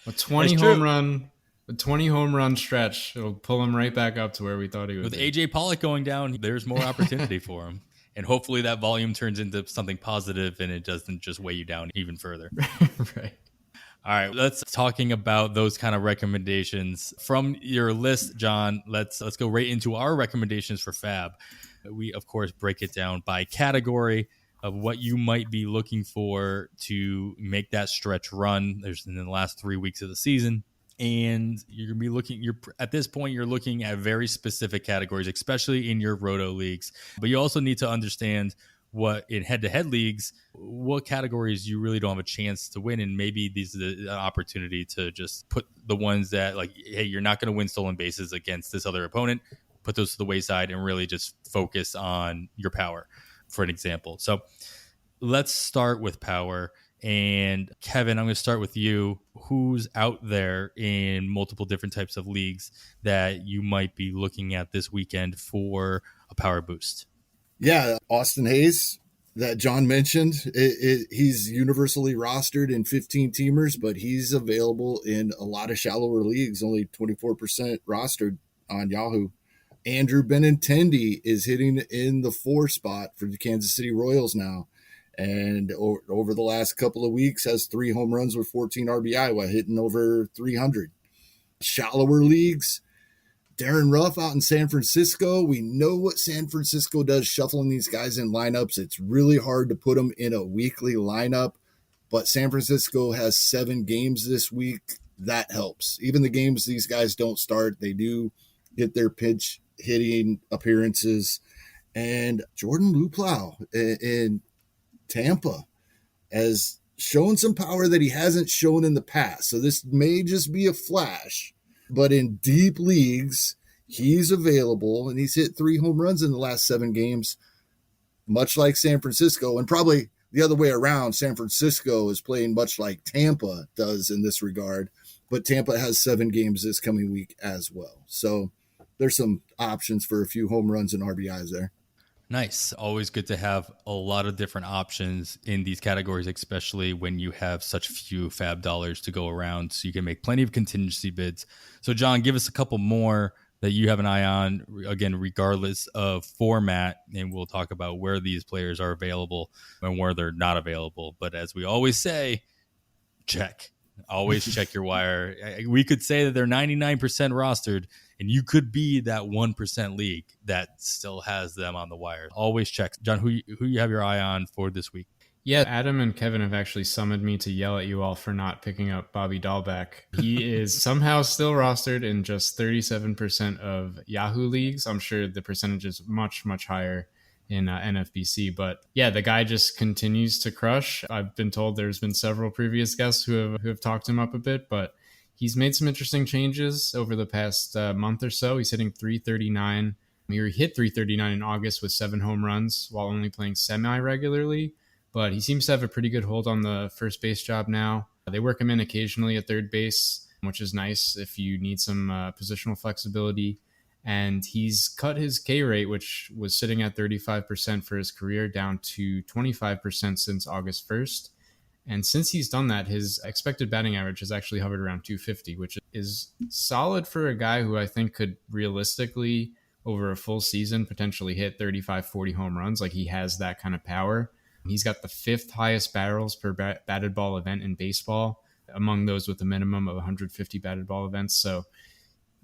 H: A 20 home run stretch, it'll pull him right back up to where we thought he would.
F: With AJ Pollock going down, there's more opportunity for him. And hopefully that volume turns into something positive and it doesn't just weigh you down even further.
H: Right.
F: All right, let's talking about those kind of recommendations from your list, John. Let's go right into our recommendations for FAAB. We, of course, break it down by category of what you might be looking for to make that stretch run. There's in the last 3 weeks of the season. And you're going to be looking, at this point, you're looking at very specific categories, especially in your roto leagues. But you also need to understand what in head-to-head leagues, what categories you really don't have a chance to win. And maybe these are an opportunity to just put the ones that, like, hey, you're not going to win stolen bases against this other opponent. Put those to the wayside and really just focus on your power, for an example. So let's start with power. And Kevin, I'm going to start with you. Who's out there in multiple different types of leagues that you might be looking at this weekend for a power boost?
G: Yeah, Austin Hayes that John mentioned. He's universally rostered in 15 teamers, but he's available in a lot of shallower leagues, only 24% rostered on Yahoo. Andrew Benintendi is hitting in the 4 spot for the Kansas City Royals now. And over the last couple of weeks has 3 home runs with 14 RBI while hitting over 300. Shallower leagues, Darren Ruff out in San Francisco. We know what San Francisco does shuffling these guys in lineups. It's really hard to put them in a weekly lineup, but San Francisco has 7 games this week. That helps. Even the games these guys don't start, they do get their pitch hitting appearances. And Jordan Luplow in Tampa has shown some power that he hasn't shown in the past. So this may just be a flash, but in deep leagues, he's available and he's hit 3 home runs in the last 7 games, much like San Francisco. And probably the other way around, San Francisco is playing much like Tampa does in this regard. but Tampa has 7 games this coming week as well. So there's some options for a few home runs and RBIs there.
F: Nice. Always good to have a lot of different options in these categories, especially when you have such few FAAB dollars to go around. So you can make plenty of contingency bids. So, John, give us a couple more that you have an eye on, again, regardless of format. And we'll talk about where these players are available and where they're not available. But as we always say, check. Always check your wire. We could say that they're 99% rostered, and you could be that 1% league that still has them on the wire. Always check. John, who you have your eye on for this week?
H: Yeah, Adam and Kevin have actually summoned me to yell at you all for not picking up Bobby Dahlbeck. He is somehow still rostered in just 37% of Yahoo leagues. I'm sure the percentage is much, much higher in NFBC. But yeah, the guy just continues to crush. I've been told there's been several previous guests who have talked him up a bit, but he's made some interesting changes over the past month or so. He's hitting 339. He hit 339 in August with 7 home runs while only playing semi-regularly. But he seems to have a pretty good hold on the first base job now. They work him in occasionally at third base, which is nice if you need some positional flexibility. And he's cut his K rate, which was sitting at 35% for his career, down to 25% since August 1st. And since he's done that, his expected batting average has actually hovered around 250, which is solid for a guy who I think could realistically, over a full season, potentially hit 35, 40 home runs. Like, he has that kind of power. He's got the 5th highest barrels per batted ball event in baseball, among those with a minimum of 150 batted ball events. So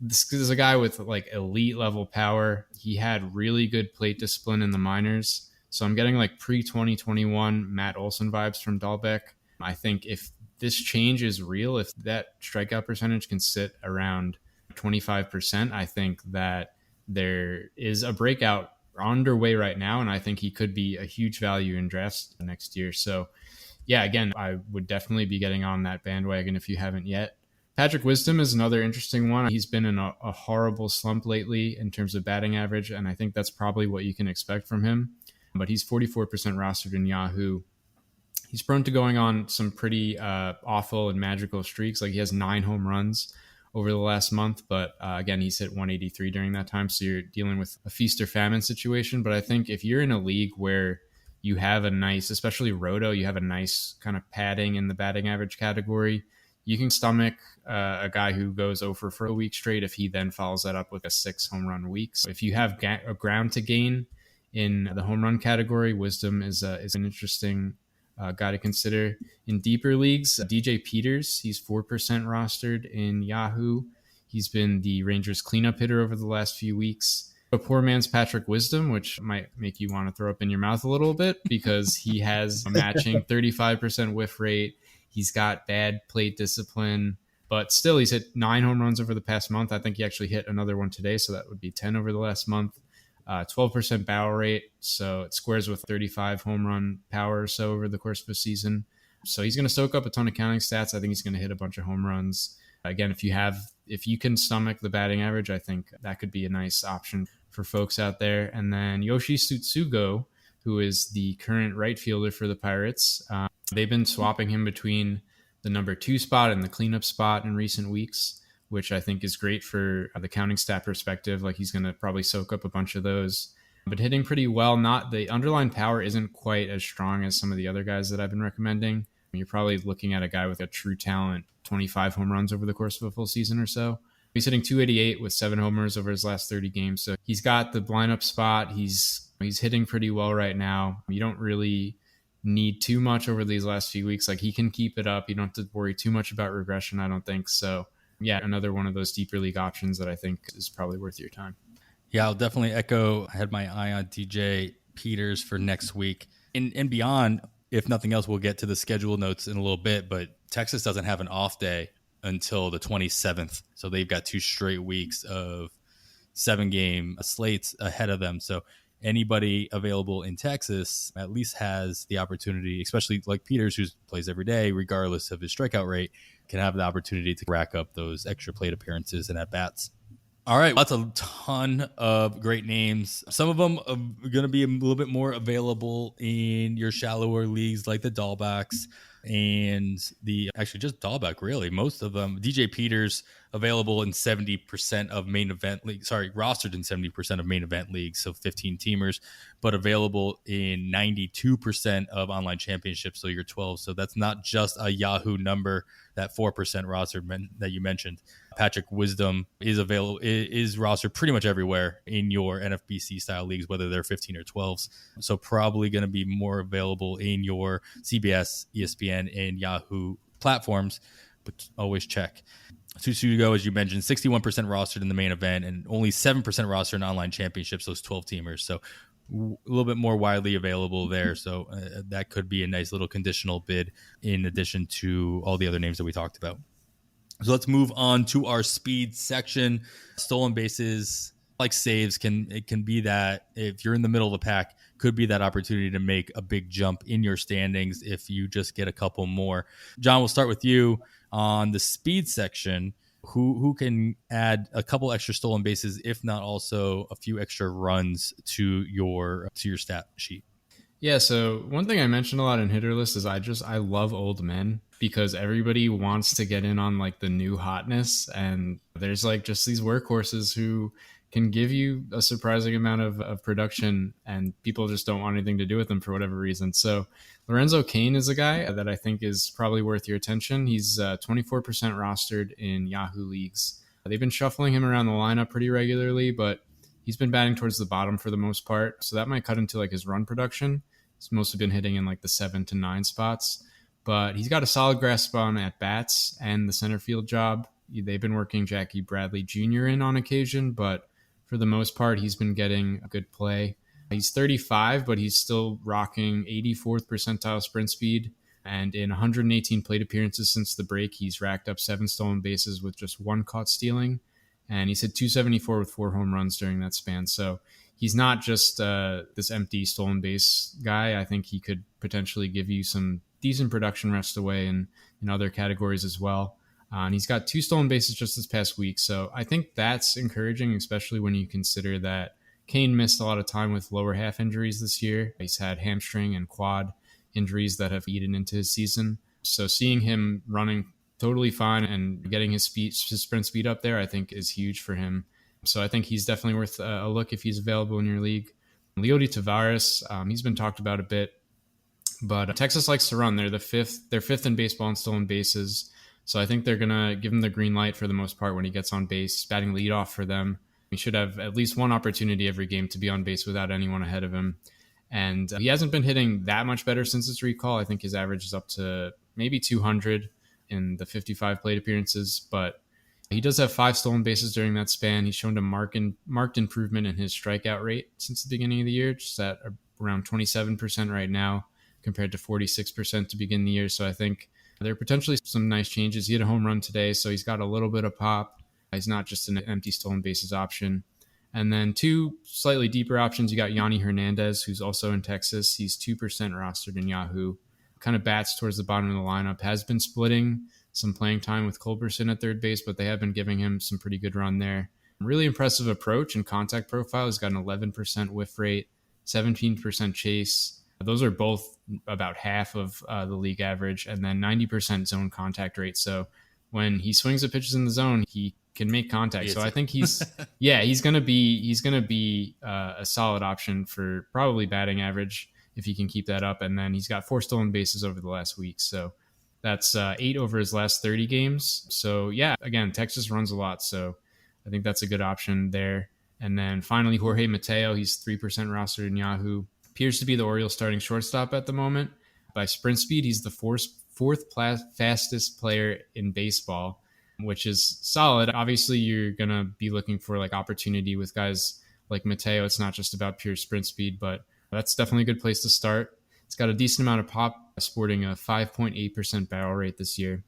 H: this is a guy with like elite level power. He had really good plate discipline in the minors. So I'm getting like pre-2021 Matt Olson vibes from Dahlbeck. I think if this change is real, if that strikeout percentage can sit around 25%, I think that there is a breakout underway right now. And I think he could be a huge value in drafts next year. So yeah, again, I would definitely be getting on that bandwagon if you haven't yet. Patrick Wisdom is another interesting one. He's been in a horrible slump lately in terms of batting average, and I think that's probably what you can expect from him. But he's 44% rostered in Yahoo. He's prone to going on some pretty awful and magical streaks. Like, he has 9 home runs over the last month, but again, he's hit 183 during that time, so you're dealing with a feast or famine situation. But I think if you're in a league where you have a nice, especially Roto, you have a nice kind of padding in the batting average category, you can stomach a guy who goes over for a week straight if he then follows that up with a 6 home run week. So if you have a ground to gain in the home run category, Wisdom is an interesting guy to consider. In deeper leagues, DJ Peters, he's 4% rostered in Yahoo. He's been the Rangers cleanup hitter over the last few weeks. A poor man's Patrick Wisdom, which might make you want to throw up in your mouth a little bit because he has a matching 35% whiff rate. He's got bad plate discipline, but still he's hit 9 home runs over the past month. I think he actually hit another one today, so that would be 10 over the last month. 12% barrel rate, so it squares with 35 home run power or so over the course of a season. So he's going to soak up a ton of counting stats. I think he's going to hit a bunch of home runs. Again, if you can stomach the batting average, I think that could be a nice option for folks out there. And then Yoshi Tsutsugo, who is the current right fielder for the Pirates. They've been swapping him between the number 2 spot and the cleanup spot in recent weeks, which I think is great for the counting stat perspective. Like, he's going to probably soak up a bunch of those, but hitting pretty well. Not the underlying power isn't quite as strong as some of the other guys that I've been recommending. You're probably looking at a guy with a true talent, 25 home runs over the course of a full season or so. He's hitting 288 with 7 homers over his last 30 games. So he's got the lineup spot. He's hitting pretty well right now. You don't really need too much over these last few weeks. Like, he can keep it up. You don't have to worry too much about regression, I don't think. So yeah, another one of those deeper league options that I think is probably worth your time.
F: Yeah, I'll definitely echo. I had my eye on DJ Peters for next week and beyond. If nothing else, we'll get to the schedule notes in a little bit, but Texas doesn't have an off day until the 27th. So they've got 2 straight weeks of 7-game slates ahead of them. So anybody available in Texas at least has the opportunity, especially like Peters, who plays every day, regardless of his strikeout rate, can have the opportunity to rack up those extra plate appearances and at-bats. All right, that's a ton of great names. Some of them are going to be a little bit more available in your shallower leagues like the Dahlbacks and just Dahlbeck, really. Most of them. DJ Peters available in 70% of main event leagues. Sorry, rostered in 70% of main event leagues, so 15 teamers, but available in 92% of online championships, so you're 12. So that's not just a Yahoo number, that 4% roster that you mentioned. Patrick Wisdom is rostered pretty much everywhere in your NFBC style leagues, whether they're 15 or 12s. So probably going to be more available in your CBS, ESPN, and Yahoo platforms, but always check. Susugo, as you mentioned, 61% rostered in the main event and only 7% rostered in online championships, those 12 teamers. So a little bit more widely available there. So that could be a nice little conditional bid in addition to all the other names that we talked about. So let's move on to our speed section. Stolen bases, like saves, can be that if you're in the middle of the pack, could be that opportunity to make a big jump in your standings if you just get a couple more. John, we'll start with you on the speed section. Who can add a couple extra stolen bases, if not also a few extra runs to your stat sheet?
H: Yeah, so one thing I mentioned a lot in Hitter List is I love old men because everybody wants to get in on like the new hotness, and there's like just these workhorses who can give you a surprising amount of production, and people just don't want anything to do with them for whatever reason. So Lorenzo Cain is a guy that I think is probably worth your attention. He's 24% rostered in Yahoo leagues. They've been shuffling him around the lineup pretty regularly, but he's been batting towards the bottom for the most part. So that might cut into like his run production. He's mostly been hitting in like the 7 to 9 spots, but he's got a solid grasp on at bats and the center field job. They've been working Jackie Bradley Jr. in on occasion, but for the most part, he's been getting a good play. He's 35, but he's still rocking 84th percentile sprint speed. And in 118 plate appearances since the break, he's racked up 7 stolen bases with just 1 caught stealing. And he's hit 274 with 4 home runs during that span. So he's not just this empty stolen base guy. I think he could potentially give you some decent production rest away in other categories as well. And he's got 2 stolen bases just this past week. So I think that's encouraging, especially when you consider that Cain missed a lot of time with lower half injuries this year. He's had hamstring and quad injuries that have eaten into his season. So seeing him running totally fine and getting his sprint speed up there, I think is huge for him. So I think he's definitely worth a look if he's available in your league. Leody Taveras, he's been talked about a bit, but Texas likes to run. They're fifth in baseball in stolen bases. So I think they're going to give him the green light for the most part when he gets on base, batting leadoff for them. He should have at least one opportunity every game to be on base without anyone ahead of him. And he hasn't been hitting that much better since his recall. I think his average is up to maybe 200 in the 55 plate appearances, but he does have 5 stolen bases during that span. He's shown a marked improvement in his strikeout rate since the beginning of the year, just at around 27% right now compared to 46% to begin the year. So I think there are potentially some nice changes. He had a home run today, so he's got a little bit of pop. He's not just an empty stolen bases option. And then 2 slightly deeper options. You got Yanni Hernandez, who's also in Texas. He's 2% rostered in Yahoo. Kind of bats towards the bottom of the lineup. Has been splitting some playing time with Culberson at third base, but they have been giving him some pretty good run there. Really impressive approach and contact profile. He's got an 11% whiff rate, 17% chase. Those are both about half of the league average, and then 90% zone contact rate. So when he swings at pitches in the zone, he can make contact. So I think he's gonna be a solid option for probably batting average if he can keep that up. And then he's got 4 stolen bases over the last week. So that's 8 over his last 30 games. So yeah, again, Texas runs a lot. So I think that's a good option there. And then finally, Jorge Mateo, he's 3% rostered in Yahoo. Appears to be the Orioles starting shortstop at the moment. By sprint speed, he's the fourth fastest player in baseball, which is solid. Obviously, you're going to be looking for like opportunity with guys like Mateo. It's not just about pure sprint speed, but that's definitely a good place to start. It's got a decent amount of pop, sporting a 5.8% barrel rate this year.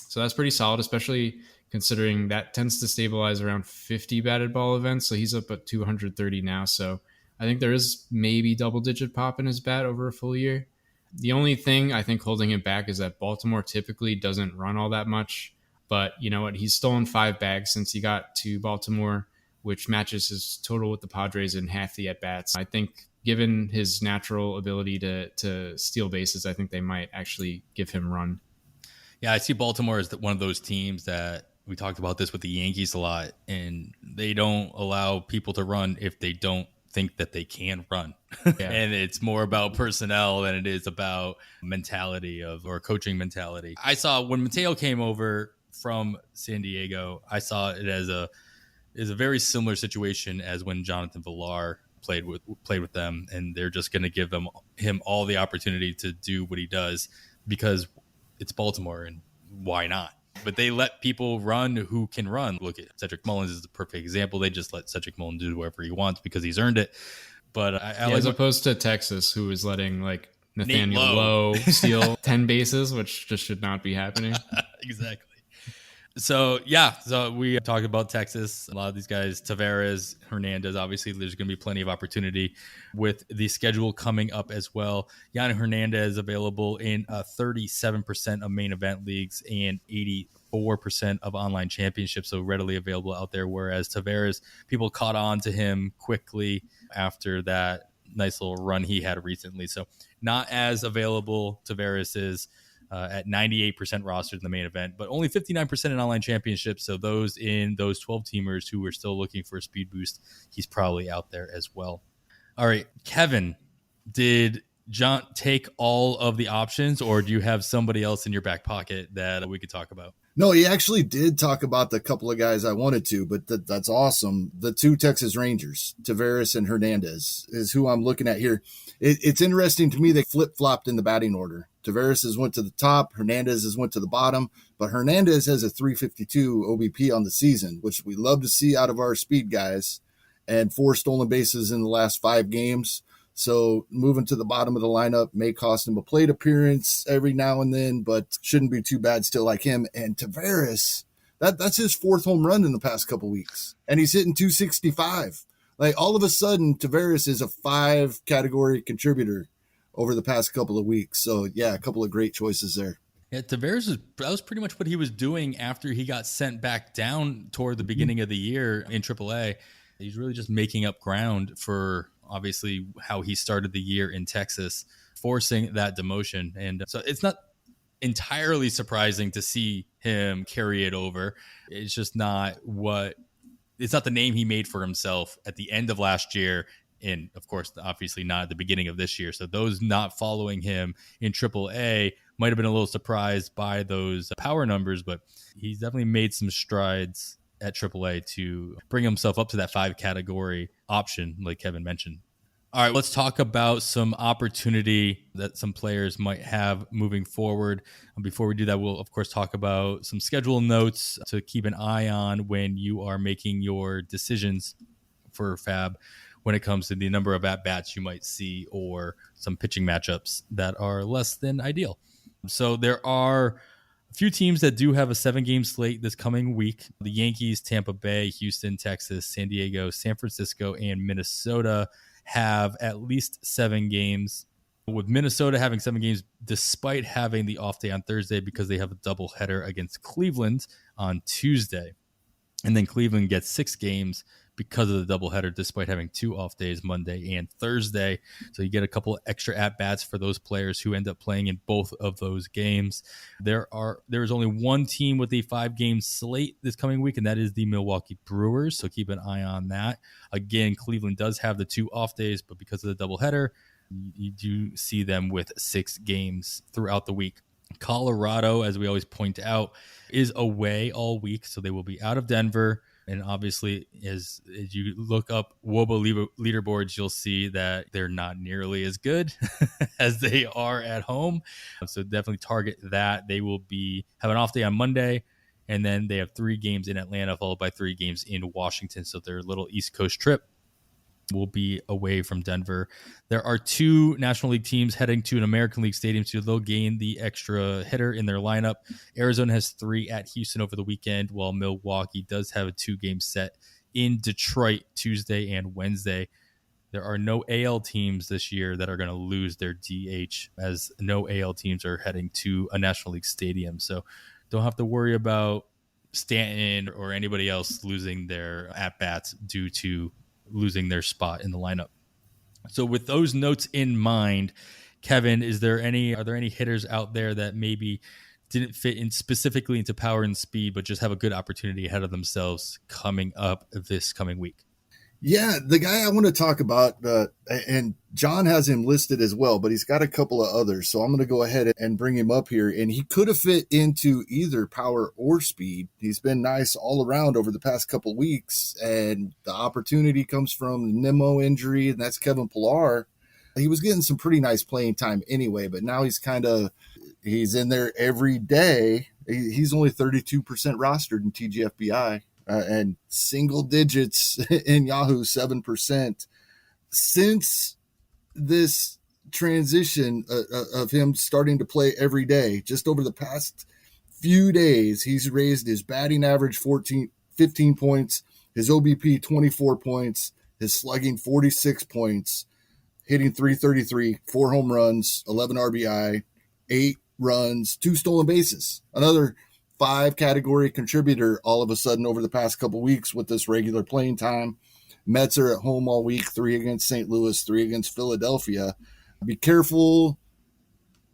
H: So that's pretty solid, especially considering that tends to stabilize around 50 batted ball events. So he's up at 230 now. So I think there is maybe double-digit pop in his bat over a full year. The only thing I think holding him back is that Baltimore typically doesn't run all that much. But you know what? He's stolen 5 bags since he got to Baltimore, which matches his total with the Padres in half the at-bats. I think given his natural ability to steal bases, I think they might actually give him run.
F: Yeah, I see Baltimore as one of those teams that we talked about this with the Yankees a lot, and they don't allow people to run if they don't think that they can run.
H: Yeah.
F: And it's more about personnel than it is about mentality or coaching mentality. I saw when Mateo came over from San Diego, I saw it as a very similar situation as when Jonathan Villar played with them, and they're just going to give him all the opportunity to do what he does because it's Baltimore, and why not? But they let people run who can run. Look at Cedric Mullins is the perfect example. They just let Cedric Mullins do whatever he wants because he's earned it. But
H: as opposed to Texas, who is letting like Nathaniel Lowe steal 10 bases, which just should not be happening.
F: Exactly. So we talked about Texas. A lot of these guys, Taveras, Hernandez, obviously there's going to be plenty of opportunity with the schedule coming up as well. Yanni Hernandez available in 37% of main event leagues and 84% of online championships, so readily available out there. Whereas Taveras, people caught on to him quickly after that nice little run he had recently. So not as available. Taveras is at 98% rostered in the main event, but only 59% in online championships. So those 12 teamers who are still looking for a speed boost, he's probably out there as well. All right, Kevin, did John take all of the options, or do you have somebody else in your back pocket that we could talk about?
G: No, he actually did talk about the couple of guys I wanted to, but that's awesome. The two Texas Rangers, Taveras and Hernandez, is who I'm looking at here. It's interesting to me they flip-flopped in the batting order. Taveras has went to the top, Hernandez has went to the bottom, but Hernandez has a 352 OBP on the season, which we love to see out of our speed guys, and 4 stolen bases in the last 5 games. So moving to the bottom of the lineup may cost him a plate appearance every now and then, but shouldn't be too bad still like him. And Taveras, that's his 4th home run in the past couple weeks, and he's hitting 265. Like all of a sudden, Taveras is a 5 category contributor over the past couple of weeks. So yeah, a couple of great choices there.
F: Yeah, Taveras that was pretty much what he was doing after he got sent back down toward the beginning of the year in AAA. He's really just making up ground for obviously how he started the year in Texas, forcing that demotion. And so it's not entirely surprising to see him carry it over. It's just not the name he made for himself at the end of last year. And of course, obviously not at the beginning of this year. So those not following him in AAA might have been a little surprised by those power numbers, but he's definitely made some strides at AAA to bring himself up to that 5 category option, like Kevin mentioned. All right, let's talk about some opportunity that some players might have moving forward. Before we do that, we'll, of course, talk about some schedule notes to keep an eye on when you are making your decisions for FAAB when it comes to the number of at-bats you might see or some pitching matchups that are less than ideal. So there are a few teams that do have a 7-game slate this coming week. The Yankees, Tampa Bay, Houston, Texas, San Diego, San Francisco, and Minnesota have at least 7 games. With Minnesota having 7 games despite having the off day on Thursday because they have a doubleheader against Cleveland on Tuesday. And then Cleveland gets 6 games because of the doubleheader, despite having 2 off days, Monday and Thursday. So you get a couple extra at-bats for those players who end up playing in both of those games. There is only one team with a 5-game slate this coming week, and that is the Milwaukee Brewers. So keep an eye on that. Again, Cleveland does have the 2 off days, but because of the doubleheader, you do see them with 6 games throughout the week. Colorado, as we always point out, is away all week, so they will be out of Denver. And obviously, as you look up WOBA leaderboards, you'll see that they're not nearly as good as they are at home. So definitely target that. They will have an off day on Monday, and then they have 3 games in Atlanta, followed by 3 games in Washington. So their little East Coast trip will be away from Denver. There are 2 National League teams heading to an American League stadium, so they'll gain the extra hitter in their lineup. Arizona has 3 at Houston over the weekend, while Milwaukee does have a 2-game set in Detroit Tuesday and Wednesday. There are no AL teams this year that are going to lose their DH, as no AL teams are heading to a National League stadium. So don't have to worry about Stanton or anybody else losing their at-bats due to losing their spot in the lineup. So with those notes in mind, Kevin, are there any hitters out there that maybe didn't fit in specifically into power and speed, but just have a good opportunity ahead of themselves coming up this coming week?
G: Yeah, the guy I want to talk about, and John has him listed as well, but he's got a couple of others. So I'm going to go ahead and bring him up here. And he could have fit into either power or speed. He's been nice all around over the past couple of weeks. And the opportunity comes from the Nemo injury, and that's Kevin Pillar. He was getting some pretty nice playing time anyway, but now he's in there every day. He's only 32% rostered in TGFBI. And single digits in Yahoo, 7%. Since this transition of him starting to play every day, just over the past few days, he's raised his batting average 15 points, his OBP 24 points, his slugging 46 points, hitting 333, 4 home runs, 11 RBI, 8 runs, 2 stolen bases. Another 5 category contributor all of a sudden over the past couple weeks with this regular playing time. Mets are at home all week, 3 against St. Louis, 3 against Philadelphia. Be careful.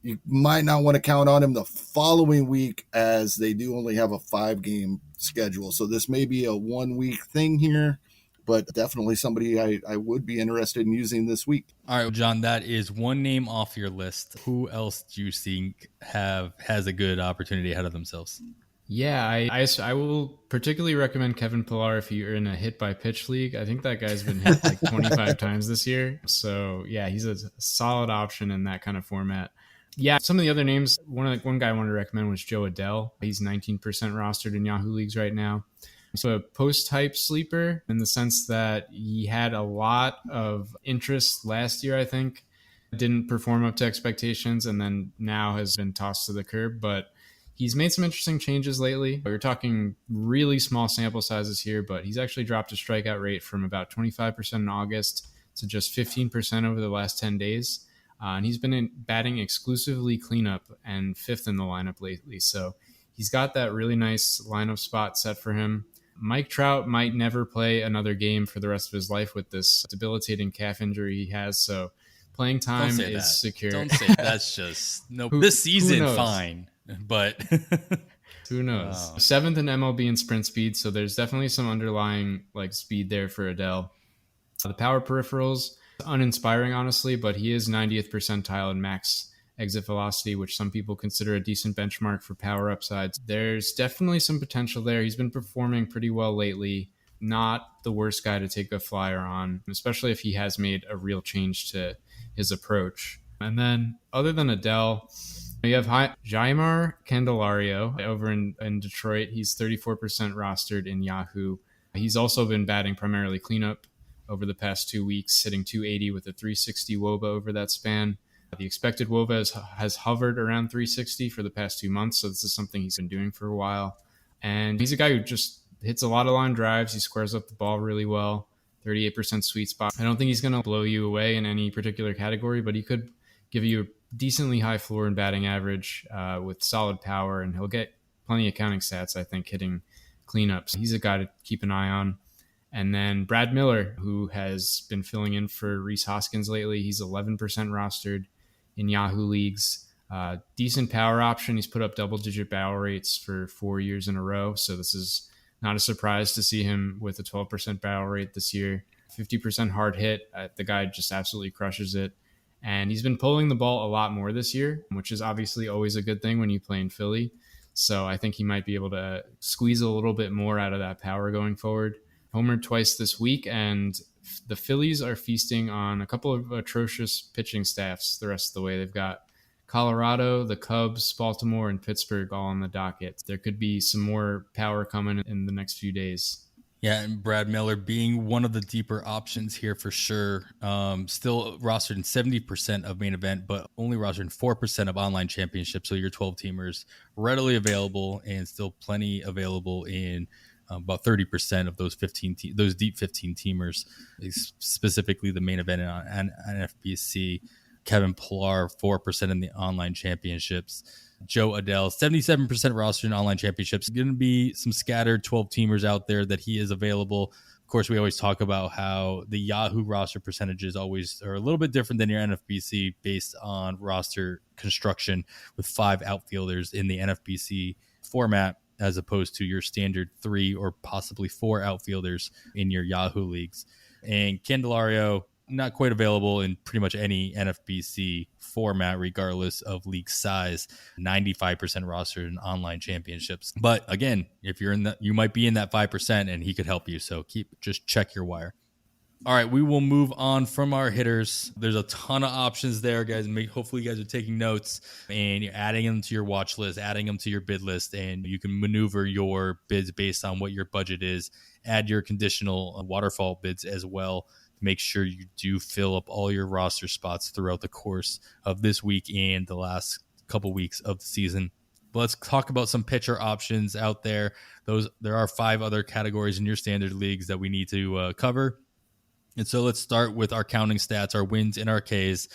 G: You might not want to count on him the following week, as they do only have a 5-game schedule. So this may be a 1-week thing here, but definitely somebody I would be interested in using this week.
F: All right, well, John, that is one name off your list. Who else do you think has a good opportunity ahead of themselves?
H: Yeah, I will particularly recommend Kevin Pillar if you're in a hit by pitch league. I think that guy's been hit like 25 times this year. So yeah, he's a solid option in that kind of format. Yeah, some of the other names, one guy I wanted to recommend was Joe Adele. He's 19% rostered in Yahoo leagues right now. So a post-type sleeper in the sense that he had a lot of interest last year, I think. Didn't perform up to expectations and then now has been tossed to the curb. But he's made some interesting changes lately. We're talking really small sample sizes here, but he's actually dropped his strikeout rate from about 25% in August to just 15% over the last 10 days. And he's been batting exclusively cleanup and 5th in the lineup lately. So he's got that really nice lineup spot set for him. Mike Trout might never play another game for the rest of his life with this debilitating calf injury he has. So playing time is secure.
F: Don't say that's just no. This season, fine, but
H: who knows?
F: Wow.
H: 7th in MLB in sprint speed, so there's definitely some underlying like speed there for Adele. The power peripherals, uninspiring honestly, but he is 90th percentile in max exit velocity, which some people consider a decent benchmark for power upsides. There's definitely some potential there. He's been performing pretty well lately. Not the worst guy to take a flyer on, especially if he has made a real change to his approach. And then other than Adele, you have Jaimar Candelario over in Detroit. He's 34% rostered in Yahoo. He's also been batting primarily cleanup over the past 2 weeks, hitting 280 with a 360 WOBA over that span. The expected WOBA has hovered around 360 for the past 2 months, so this is something he's been doing for a while. And he's a guy who just hits a lot of line drives. He squares up the ball really well, 38% sweet spot. I don't think he's going to blow you away in any particular category, but he could give you a decently high floor and batting average with solid power, and he'll get plenty of counting stats, I think, hitting cleanups. He's a guy to keep an eye on. And then Brad Miller, who has been filling in for Rhys Hoskins lately. He's 11% rostered in Yahoo leagues. Decent power option. He's put up double-digit barrel rates for 4 years in a row. So this is not a surprise to see him with a 12% barrel rate this year. 50% hard hit. The guy just absolutely crushes it. And he's been pulling the ball a lot more this year, which is obviously always a good thing when you play in Philly. So I think he might be able to squeeze a little bit more out of that power going forward. Homered twice this week, and the Phillies are feasting on a couple of atrocious pitching staffs the rest of the way. They've got Colorado, the Cubs, Baltimore, and Pittsburgh all on the docket. There could be some more power coming in the next few days.
F: Yeah, and Brad Miller being one of the deeper options here for sure. Still rostered in 70% of main event, but only rostered in 4% of online championships. So your 12-teamers readily available, and still plenty available in about 30% of those those deep 15-teamers, specifically the main event and NFBC. Kevin Pillar, 4% in the online championships. Joe Adele, 77% roster in online championships. Going to be some scattered 12-teamers out there that he is available. Of course, we always talk about how the Yahoo roster percentages always are a little bit different than your NFBC based on roster construction, with 5 outfielders in the NFBC format as opposed to your standard 3 or possibly 4 outfielders in your Yahoo leagues. And Candelario, not quite available in pretty much any NFBC format, regardless of league size. 95% roster in online championships. But again, if you're in that, you might be in that 5%, and he could help you. So just check your wire. All right, we will move on from our hitters. There's a ton of options there, guys. Hopefully you guys are taking notes and you're adding them to your watch list, adding them to your bid list, and you can maneuver your bids based on what your budget is. Add your conditional waterfall bids as well. Make sure you do fill up all your roster spots throughout the course of this week and the last couple weeks of the season. But let's talk about some pitcher options out there. There are 5 other categories in your standard leagues that we need to cover. And so let's start with our counting stats, our wins and our Ks.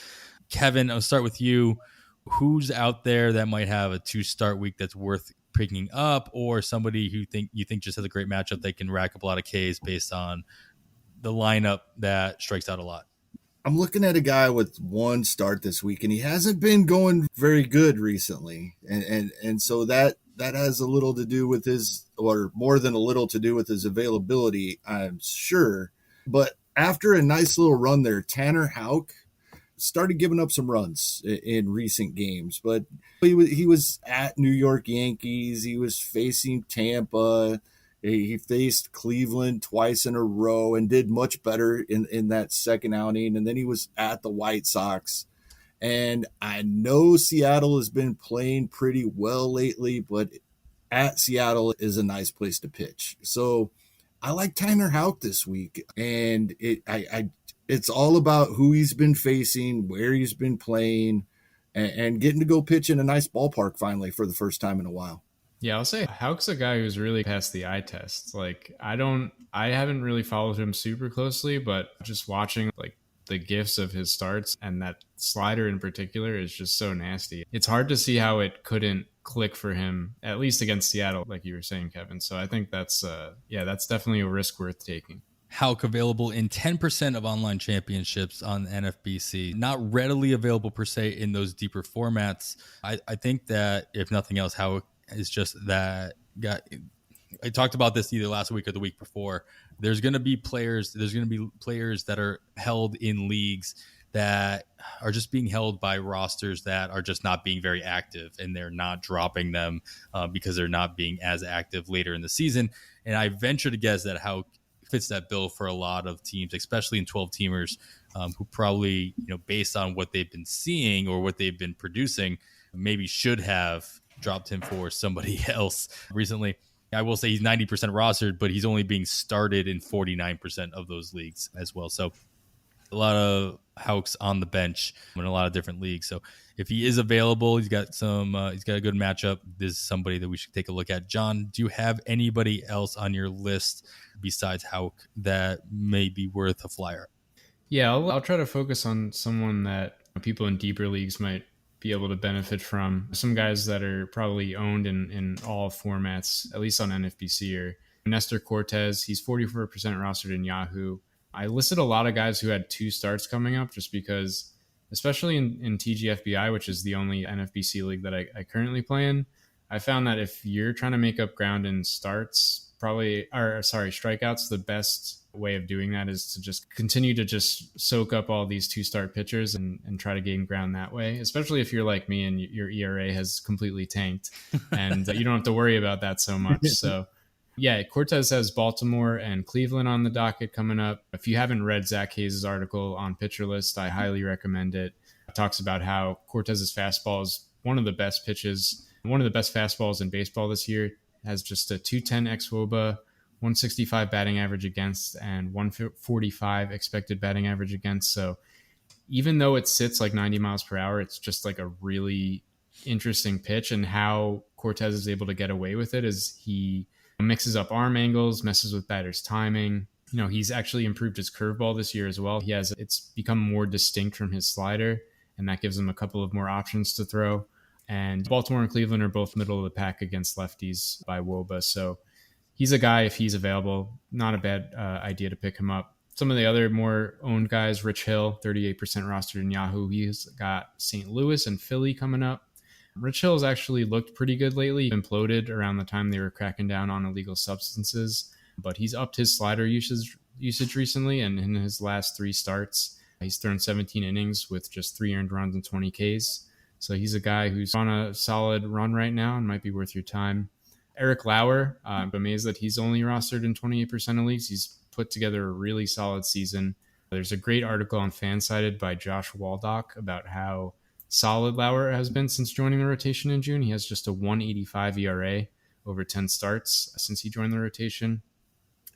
F: Kevin, I'll start with you. Who's out there that might have a 2-start week that's worth picking up, or somebody who you think just has a great matchup that can rack up a lot of Ks based on the lineup that strikes out a lot?
G: I'm looking at a guy with 1 start this week, and he hasn't been going very good recently. And so that has a little to do with his, or more than a little to do with his availability, I'm sure. But after a nice little run there, Tanner Houck started giving up some runs in recent games, but he was at New York Yankees. He was facing Tampa. He faced Cleveland twice in a row and did much better in that second outing. And then he was at the White Sox. And I know Seattle has been playing pretty well lately, but at Seattle is a nice place to pitch. So I like Tanner Houck this week. And it's all about who he's been facing, where he's been playing, and getting to go pitch in a nice ballpark finally for the first time in a while.
H: Yeah, I'll say Houck's a guy who's really passed the eye test. Like, I haven't really followed him super closely, but just watching like the gifs of his starts, and that slider in particular is just so nasty. It's hard to see how it couldn't click for him, at least against Seattle, like you were saying, Kevin. So I think that's definitely a risk worth taking.
F: Houck available in 10% of online championships on NFBC. Not readily available per se in those deeper formats. I think that if nothing else, Houck is just that guy. I talked about this either last week or the week before. There's going to be players that are held in leagues that are just being held by rosters that are just not being very active, and they're not dropping them because they're not being as active later in the season. And I venture to guess that Houck fits that bill for a lot of teams, especially in 12-teamers, who probably, based on what they've been seeing or what they've been producing, maybe should have dropped him for somebody else recently. I will say he's 90% rostered, but he's only being started in 49% of those leagues as well. So a lot of Houcks on the bench in a lot of different leagues. So if he is available, he's got a good matchup. This is somebody that we should take a look at. John, do you have anybody else on your list besides Houck that may be worth a flyer?
H: Yeah, I'll try to focus on someone that people in deeper leagues might be able to benefit from. Some guys that are probably owned in all formats, at least on NFBC, are Nestor Cortez. He's 44% rostered in Yahoo. I listed a lot of guys who had 2 starts coming up just because, especially in TGFBI, which is the only NFBC league that I currently play in, I found that if you're trying to make up ground in strikeouts, the best way of doing that is to just continue to just soak up all these 2-start pitchers and try to gain ground that way, especially if you're like me and your ERA has completely tanked and you don't have to worry about that so much. So yeah, Cortez has Baltimore and Cleveland on the docket coming up. If you haven't read Zach Hayes' article on Pitcher List, I highly recommend it. It talks about how Cortez's fastball is one of the best fastballs in baseball this year. It has just a 210 xWOBA, 165 batting average against, and 145 expected batting average against. So even though it sits like 90 miles per hour, it's just like a really interesting pitch. And how Cortez is able to get away with it is he mixes up arm angles, messes with batters' timing. He's actually improved his curveball this year as well. It's become more distinct from his slider, and that gives him a couple of more options to throw. And Baltimore and Cleveland are both middle of the pack against lefties by WOBA. So he's a guy, if he's available, not a bad idea to pick him up. Some of the other more owned guys, Rich Hill, 38% rostered in Yahoo. He's got St. Louis and Philly coming up. Rich Hill has actually looked pretty good lately. He imploded around the time they were cracking down on illegal substances, but he's upped his slider usage recently, and in his last 3 starts, he's thrown 17 innings with just 3 earned runs and 20 Ks. So he's a guy who's on a solid run right now and might be worth your time. Eric Lauer, I'm amazed that he's only rostered in 28% of leagues. He's put together a really solid season. There's a great article on Fansided by Josh Waldock about how solid Lauer has been since joining the rotation in June. He has just a 1.85 ERA over 10 starts since he joined the rotation.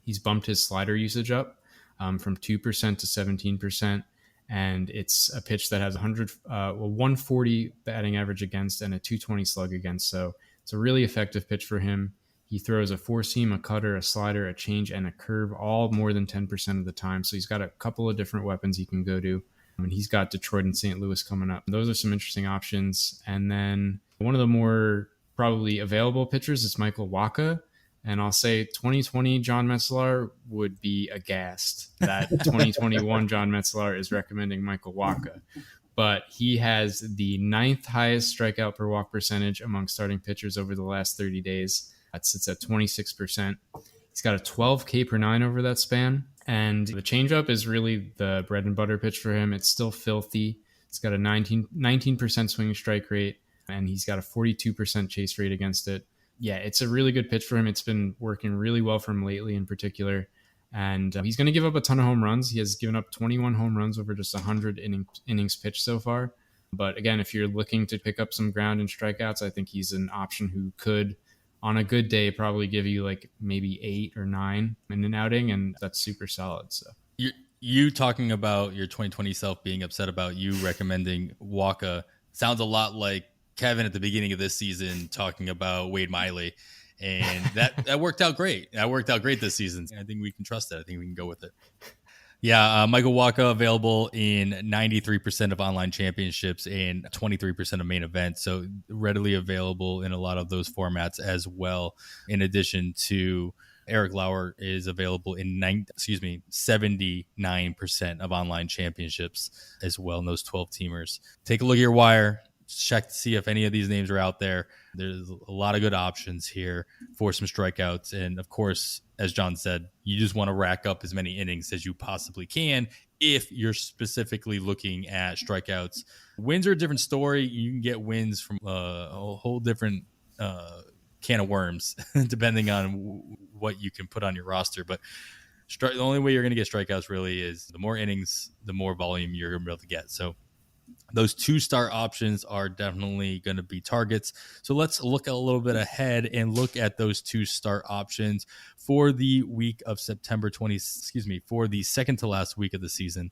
H: He's bumped his slider usage up from 2% to 17%, and it's a pitch that has 140 batting average against and a 220 slug against. So it's a really effective pitch for him. He throws a 4-seam, a cutter, a slider, a change, and a curve, all more than 10% of the time. So he's got a couple of different weapons he can go to. And he's got Detroit and St. Louis coming up. Those are some interesting options. And then one of the more probably available pitchers is Michael Wacha. And I'll say 2020 John Metzelaar would be aghast that 2021 John Metzelaar is recommending Michael Wacha. But he has the 9th highest strikeout per walk percentage among starting pitchers over the last 30 days. That sits at 26%. He's got a 12 K per 9 over that span. And the changeup is really the bread and butter pitch for him. It's still filthy. It's got a 19% swing strike rate, and he's got a 42% chase rate against it. Yeah, it's a really good pitch for him. It's been working really well for him lately in particular. And he's going to give up a ton of home runs. He has given up 21 home runs over just 100 innings pitched so far. But again, if you're looking to pick up some ground and strikeouts, I think he's an option who could, on a good day, probably give you like maybe 8 or 9 in an outing, and that's super solid. So
F: you talking about your 2020 self being upset about you recommending Wacha sounds a lot like Kevin at the beginning of this season talking about Wade Miley, and that worked out great. That worked out great this season. I think we can trust that. I think we can go with it. Yeah, Michael Wacha available in 93% of online championships and 23% of main events. So readily available in a lot of those formats as well. In addition to Eric Lauer is available in 79% of online championships as well in those 12 teamers. Take a look at your wire. Check to see if any of these names are out there. There's a lot of good options here for some strikeouts. And of course, as John said, you just want to rack up as many innings as you possibly can if you're specifically looking at strikeouts. Wins are a different story. You can get wins from a whole different can of worms, depending on what you can put on your roster. But the only way you're going to get strikeouts really is the more innings, the more volume you're going to be able to get. So those 2-star options are definitely going to be targets. So let's look a little bit ahead and look at those 2-star options for the week of September 20, for the second to last week of the season.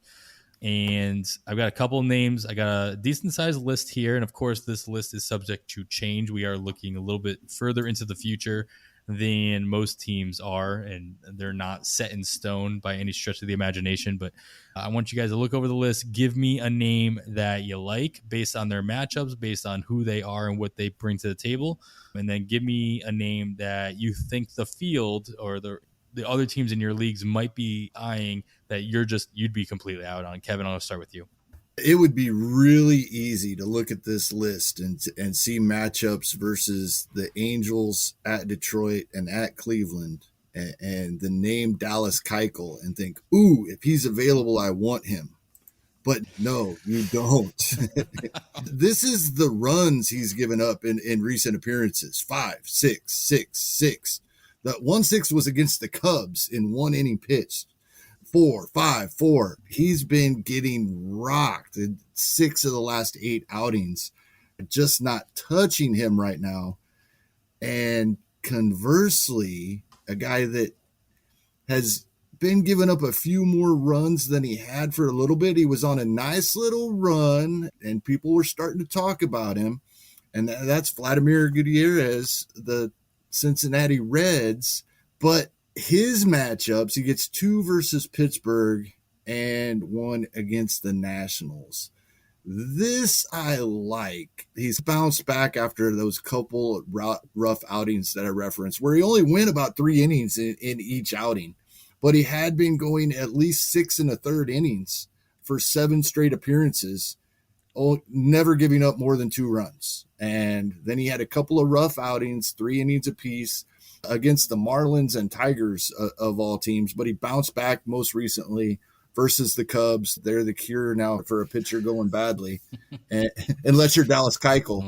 F: And I've got a couple of names. I got a decent sized list here. And of course, this list is subject to change. We are looking a little bit further into the future than most teams are, and they're not set in stone by any stretch of the imagination. But I want you guys to look over the list. Give me a name that you like based on their matchups, based on who they are and what they bring to the table. And then give me a name that you think the field or the other teams in your leagues might be eyeing that you'd be completely out on. Kevin, I'll start with you.
G: It would be really easy to look at this list and see matchups versus the Angels at Detroit and at Cleveland and the name Dallas Keuchel and think, ooh, if he's available, I want him. But no, you don't. This is the runs he's given up in recent appearances. 5, 6, 6, 6. The 1-6 was against the Cubs in 1 inning pitched. 4, 5, 4. He's been getting rocked in 6 of the last 8 outings. Just not touching him right now. And conversely, a guy that has been giving up a few more runs than he had for a little bit. He was on a nice little run, and people were starting to talk about him. And that's Vladimir Gutierrez, the Cincinnati Reds. But his matchups, he gets 2 versus Pittsburgh and 1 against the Nationals. This I like. He's bounced back after those couple rough outings that I referenced, where he only went about 3 innings in each outing. But he had been going at least 6 1/3 innings for 7 straight appearances, never giving up more than 2 runs. And then he had a couple of rough outings, 3 innings apiece against the Marlins and Tigers of all teams. But he bounced back most recently versus the Cubs. They're the cure now for a pitcher going badly, unless you're Dallas Keuchel.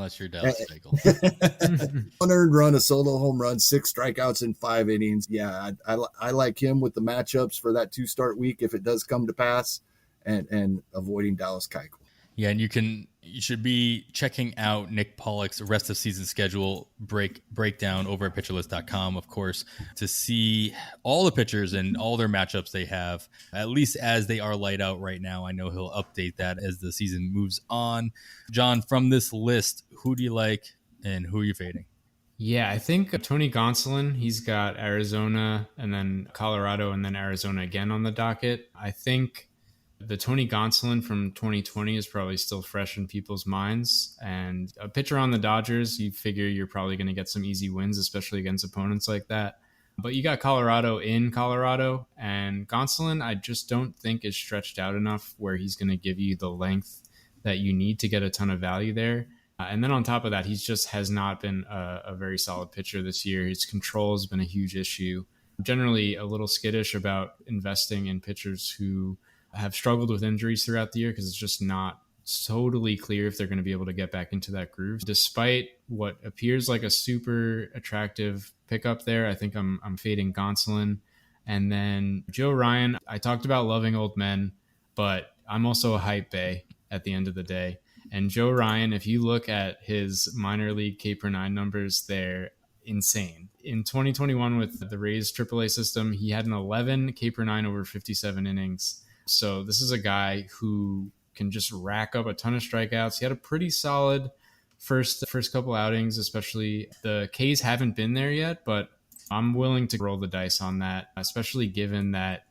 G: Unearned run, a solo home run, 6 strikeouts in 5 innings. Yeah, I like him with the matchups for that 2-start week if it does come to pass, and avoiding Dallas Keuchel.
F: Yeah, and you should be checking out Nick Pollock's rest of season schedule breakdown over at pitcherlist.com, of course, to see all the pitchers and all their matchups they have, at least as they are laid out right now. I know he'll update that as the season moves on. John, from this list, who do you like and who are you fading?
H: Yeah, I think Tony Gonsolin, he's got Arizona and then Colorado and then Arizona again on the docket. I think the Tony Gonsolin from 2020 is probably still fresh in people's minds. And a pitcher on the Dodgers, you figure you're probably going to get some easy wins, especially against opponents like that. But you got Colorado in Colorado, and Gonsolin, I just don't think is stretched out enough where he's going to give you the length that you need to get a ton of value there. And then on top of that, he just has not been a very solid pitcher this year. His control has been a huge issue. I'm generally a little skittish about investing in pitchers who have struggled with injuries throughout the year because it's just not totally clear if they're going to be able to get back into that groove. Despite what appears like a super attractive pickup there, I think I'm fading Gonsolin. And then Joe Ryan, I talked about loving old men, but I'm also a hype bay at the end of the day. And Joe Ryan, if you look at his minor league K/9 numbers, they're insane. In 2021 with the Rays AAA system, he had an 11 K/9 over 57 innings. So this is a guy who can just rack up a ton of strikeouts. He had a pretty solid first couple outings, especially the K's haven't been there yet, but I'm willing to roll the dice on that, especially given that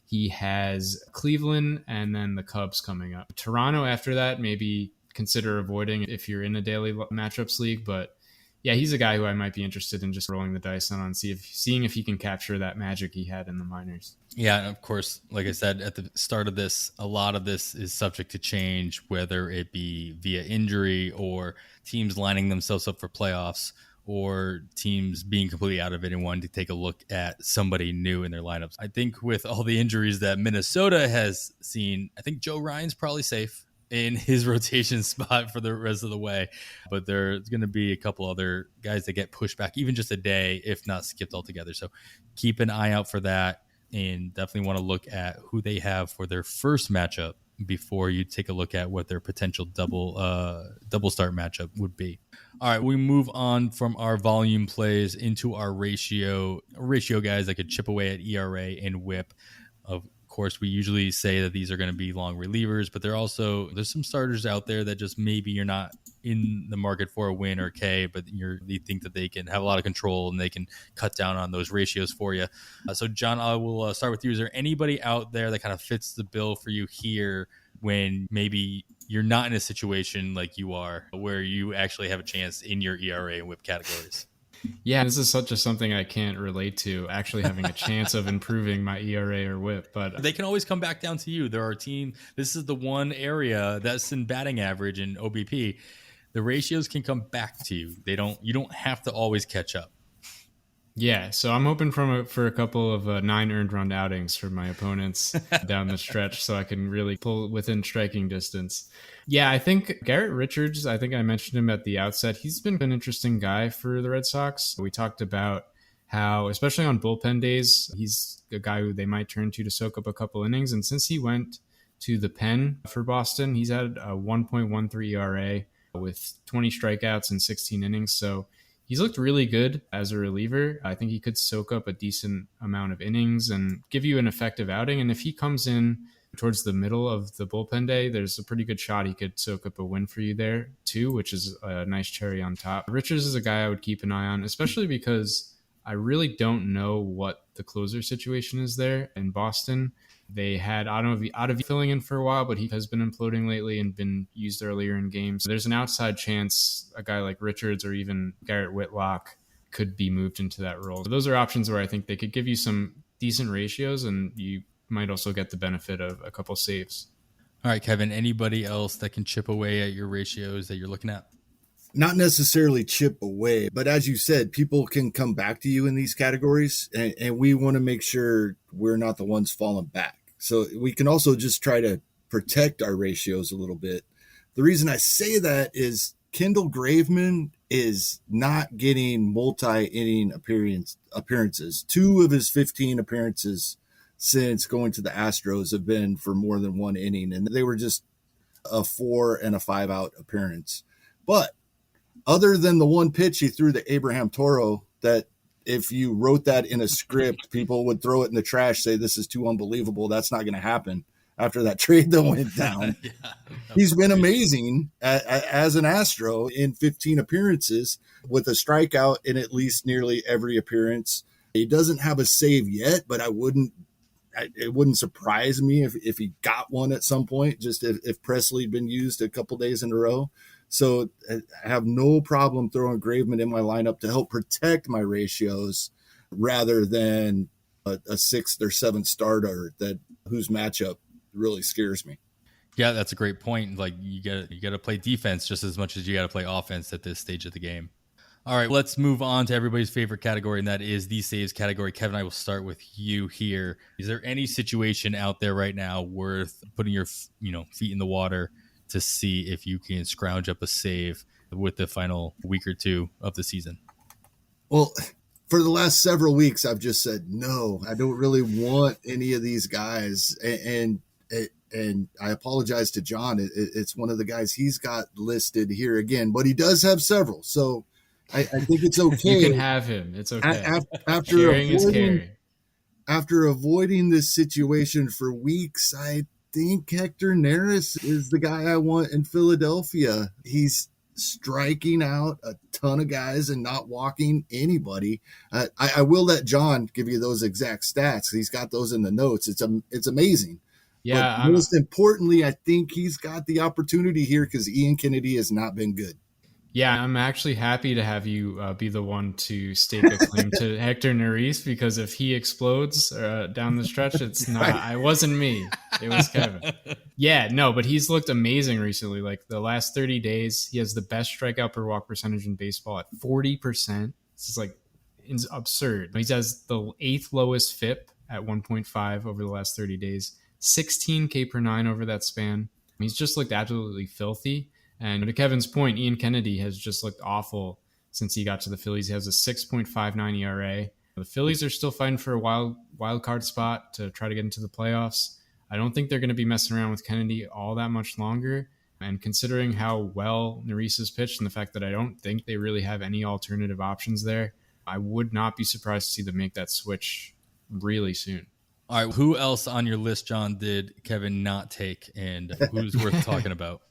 H: he has Cleveland and then the Cubs coming up. Toronto after that, maybe consider avoiding if you're in a daily matchups league, but yeah, he's a guy who I might be interested in just rolling the dice on seeing if he can capture that magic he had in the minors.
F: Yeah, and of course, like I said at the start of this, a lot of this is subject to change, whether it be via injury or teams lining themselves up for playoffs or teams being completely out of it and wanting to take a look at somebody new in their lineups. I think with all the injuries that Minnesota has seen, I think Joe Ryan's probably safe in his rotation spot for the rest of the way, but there's going to be a couple other guys that get pushed back even just a day, if not skipped altogether. So keep an eye out for that, and definitely want to look at who they have for their first matchup before you take a look at what their potential double start matchup would be. All right, we move on from our volume plays into our ratio guys that could chip away at ERA and WHIP. Of course, we usually say that these are going to be long relievers, but there's some starters out there that just maybe you're not in the market for a win or K, but you think that they can have a lot of control and they can cut down on those ratios for you. So John, I will start with you. Is there anybody out there that kind of fits the bill for you here when maybe you're not in a situation like you are where you actually have a chance in your ERA and WHIP categories?
H: Yeah, this is something I can't relate to, actually having a chance of improving my ERA or WHIP. But
F: they can always come back down to you. There are this is the one area that's in batting average and OBP. The ratios can come back to you. You don't have to always catch up.
H: Yeah, so I'm hoping for a couple of 9 earned run outings for my opponents down the stretch so I can really pull within striking distance. Yeah, I think Garrett Richards, I think I mentioned him at the outset. He's been an interesting guy for the Red Sox. We talked about how, especially on bullpen days, he's a guy who they might turn to soak up a couple innings. And since he went to the pen for Boston, he's had a 1.13 ERA with 20 strikeouts and 16 innings. So he's looked really good as a reliever. I think he could soak up a decent amount of innings and give you an effective outing. And if he comes in towards the middle of the bullpen day, there's a pretty good shot he could soak up a win for you there too, which is a nice cherry on top. Richards is a guy I would keep an eye on, especially because I really don't know what the closer situation is there in Boston. They had OTW filling in for a while, but he has been imploding lately and been used earlier in games. So there's an outside chance a guy like Richards or even Garrett Whitlock could be moved into that role. So those are options where I think they could give you some decent ratios, and you might also get the benefit of a couple saves.
F: All right, Kevin, anybody else that can chip away at your ratios that you're looking at?
G: Not necessarily chip away, but as you said, people can come back to you in these categories, and we want to make sure we're not the ones falling back. So we can also just try to protect our ratios a little bit. The reason I say that is Kendall Graveman is not getting multi-inning appearances. 2 of his 15 appearances since going to the Astros have been for more than 1 inning, and they were just a 4 and a 5 out appearance. But other than the one pitch he threw to Abraham Toro, that if you wrote that in a script, people would throw it in the trash, say this is too unbelievable, that's not going to happen after that trade that went down. Yeah, he's been amazing as an Astro in 15 appearances with a strikeout in at least nearly every appearance. He doesn't have a save yet, but it wouldn't surprise me if he got one at some point, just if Presley had been used a couple days in a row. So I have no problem throwing Graveman in my lineup to help protect my ratios rather than a 6th or 7th starter whose matchup really scares me.
F: Yeah, that's a great point. Like you got to play defense just as much as you got to play offense at this stage of the game. All right, let's move on to everybody's favorite category, and that is the saves category. Kevin, I will start with you here. Is there any situation out there right now worth putting your feet in the water to see if you can scrounge up a save with the final week or two of the season?
G: Well, for the last several weeks, I've just said, no, I don't really want any of these guys. And I apologize to John. It's one of the guys he's got listed here again, but he does have several. So I think it's okay.
H: You can have him. It's okay.
G: After avoiding this situation for weeks, I think Hector Neris is the guy I want in Philadelphia. He's striking out a ton of guys and not walking anybody. I will let John give you those exact stats. He's got those in the notes. It's amazing.
H: Yeah.
G: But most importantly, I think he's got the opportunity here because Ian Kennedy has not been good.
H: Yeah, I'm actually happy to have you be the one to stake a claim to Hector Neris, because if he explodes down the stretch, it's not. It wasn't me. It was Kevin. Yeah, no, but he's looked amazing recently. Like the last 30 days, he has the best strikeout per walk percentage in baseball at 40%. This is it's absurd. He has the 8th lowest FIP at 1.5 over the last 30 days, 16 K per 9 over that span. He's just looked absolutely filthy. And to Kevin's point, Ian Kennedy has just looked awful since he got to the Phillies. He has a 6.59 ERA. The Phillies are still fighting for a wild card spot to try to get into the playoffs. I don't think they're going to be messing around with Kennedy all that much longer. And considering how well Neris has pitched and the fact that I don't think they really have any alternative options there, I would not be surprised to see them make that switch really soon.
F: All right, who else on your list, John, did Kevin not take, and who's worth talking about?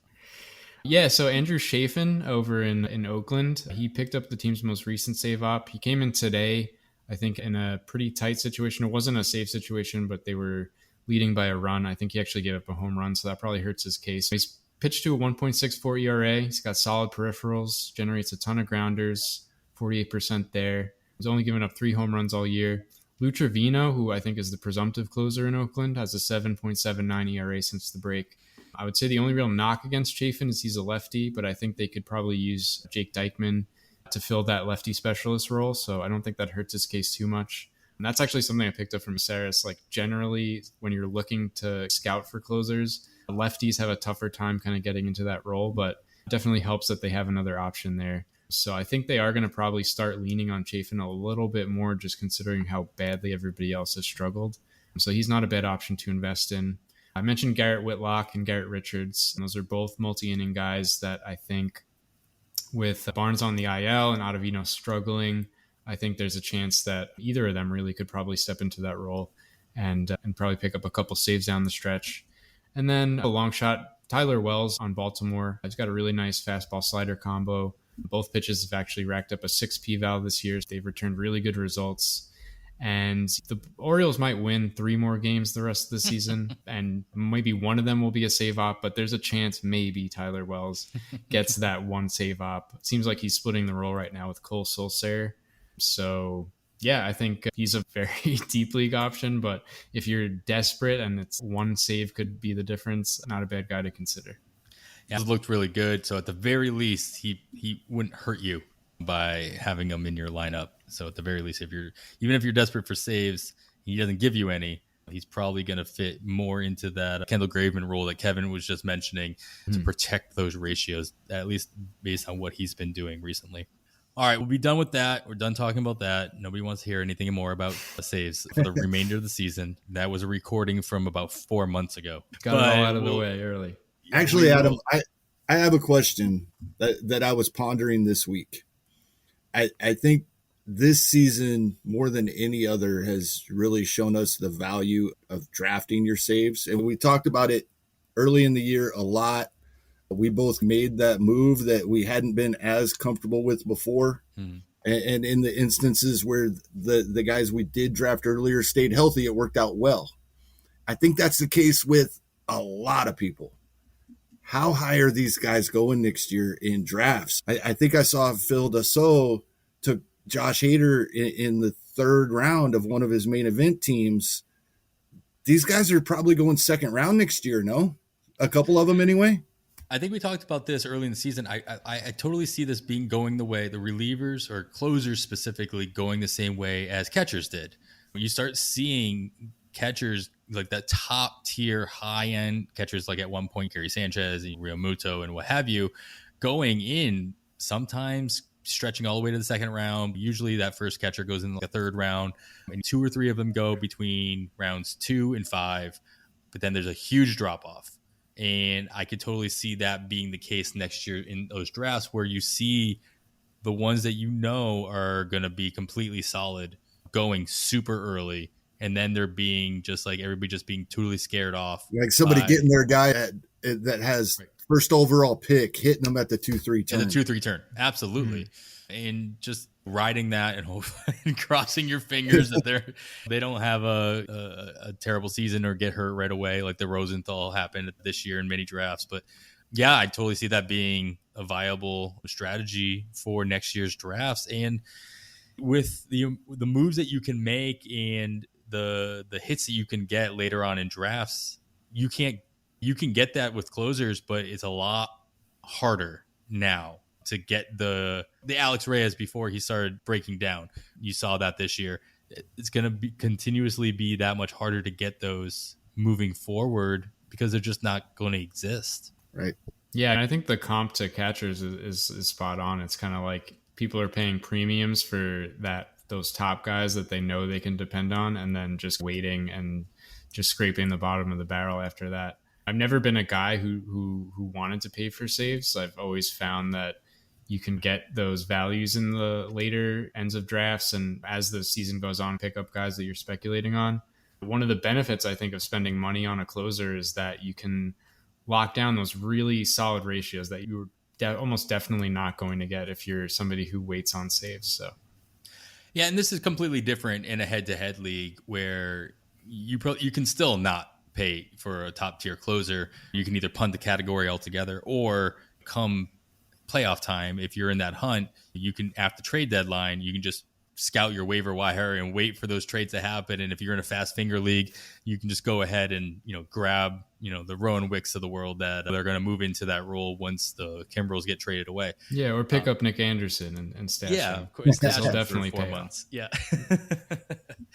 H: Yeah, so Andrew Chafin over in Oakland, he picked up the team's most recent save op. He came in today, I think, in a pretty tight situation. It wasn't a save situation, but they were leading by a run. I think he actually gave up a home run, so that probably hurts his case. He's pitched to a 1.64 ERA. He's got solid peripherals, generates a ton of grounders, 48% there. He's only given up 3 home runs all year. Lou Trevino, who I think is the presumptive closer in Oakland, has a 7.79 ERA since the break. I would say the only real knock against Chafin is he's a lefty, but I think they could probably use Jake Dykman to fill that lefty specialist role, so I don't think that hurts his case too much. And that's actually something I picked up from Saris. Like generally, when you're looking to scout for closers, lefties have a tougher time kind of getting into that role, but it definitely helps that they have another option there. So I think they are going to probably start leaning on Chafin a little bit more, just considering how badly everybody else has struggled. So he's not a bad option to invest in. I mentioned Garrett Whitlock and Garrett Richards. And those are both multi-inning guys that I think with Barnes on the IL and Ottavino struggling, I think there's a chance that either of them really could probably step into that role and probably pick up a couple saves down the stretch. And then a long shot, Tyler Wells on Baltimore. He's got a really nice fastball slider combo. Both pitches have actually racked up a 6 p-val this year. They've returned really good results. And the Orioles might win 3 more games the rest of the season, and maybe one of them will be a save op, but there's a chance maybe Tyler Wells gets that one save op. Seems like he's splitting the role right now with Cole Sulser. So yeah, I think he's a very deep league option, but if you're desperate and it's one save could be the difference, not a bad guy to consider.
F: Yeah, it looked really good. So at the very least, he wouldn't hurt you by having him in your lineup. So at the very least, even if you're desperate for saves, he doesn't give you any. He's probably going to fit more into that Kendall Graveman role that Kevin was just mentioning to protect those ratios, at least based on what he's been doing recently. All right, we'll be done with that. We're done talking about that. Nobody wants to hear anything more about saves for the remainder of the season. That was a recording from about 4 months ago.
H: Got it all out of the way early.
G: Actually, Adam, I have a question that I was pondering this week. I think this season, more than any other, has really shown us the value of drafting your saves. And we talked about it early in the year a lot. We both made that move that we hadn't been as comfortable with before. And in the instances where the guys we did draft earlier stayed healthy, it worked out well. I think that's the case with a lot of people. How high are these guys going next year in drafts? I think I saw Phil Dassault took Josh Hader in the 3rd round of one of his main event teams. These guys are probably going 2nd round next year, no? A couple of them anyway?
F: I think we talked about this early in the season. I totally see this going the way, the relievers or closers specifically going the same way as catchers did. When you start seeing catchers like that top tier high end catchers, like at one point Gary Sanchez and Rio Muto and what have you, going in, sometimes stretching all the way to the 2nd round. Usually that first catcher goes in the 3rd round, and 2 or 3 of them go between rounds 2 and 5. But then there's a huge drop off. And I could totally see that being the case next year in those drafts, where you see the ones that you know are going to be completely solid going super early. And then they're being just like everybody just being totally scared off.
G: Like somebody getting their guy that has first overall pick, hitting them at the 2-3 turn.
F: At the 2-3 turn. Absolutely. And just riding that and crossing your fingers that they don't have a terrible season or get hurt right away like the Rosenthal happened this year in many drafts. But yeah, I totally see that being a viable strategy for next year's drafts. And with the moves that you can make and the hits that you can get later on in drafts, you can get that with closers, but it's a lot harder now to get the Alex Reyes before he started breaking down. You saw that this year. It's going to continuously be that much harder to get those moving forward because they're just not going to exist.
G: Right.
H: Yeah, and I think the comp to catchers is spot on. It's kind of like people are paying premiums for those top guys that they know they can depend on, and then just waiting and just scraping the bottom of the barrel after that. I've never been a guy who wanted to pay for saves. I've always found that you can get those values in the later ends of drafts, and as the season goes on, pick up guys that you're speculating on. One of the benefits, I think, of spending money on a closer is that you can lock down those really solid ratios that you're almost definitely not going to get if you're somebody who waits on saves. So,
F: yeah, and this is completely different in a head-to-head league where you can still not pay for a top-tier closer. You can either punt the category altogether or come playoff time, if you're in that hunt, you can, after trade deadline, you can just scout your waiver wire and wait for those trades to happen. And if you're in a fast finger league, you can just go ahead and grab the Rowan Wicks of the world that they're going to move into that role once the Kimbrels get traded away.
H: Yeah, or pick up Nick Anderson and stash him.
F: Yeah, of course,
H: that'll definitely
F: for 4
H: pay
F: months. Yeah,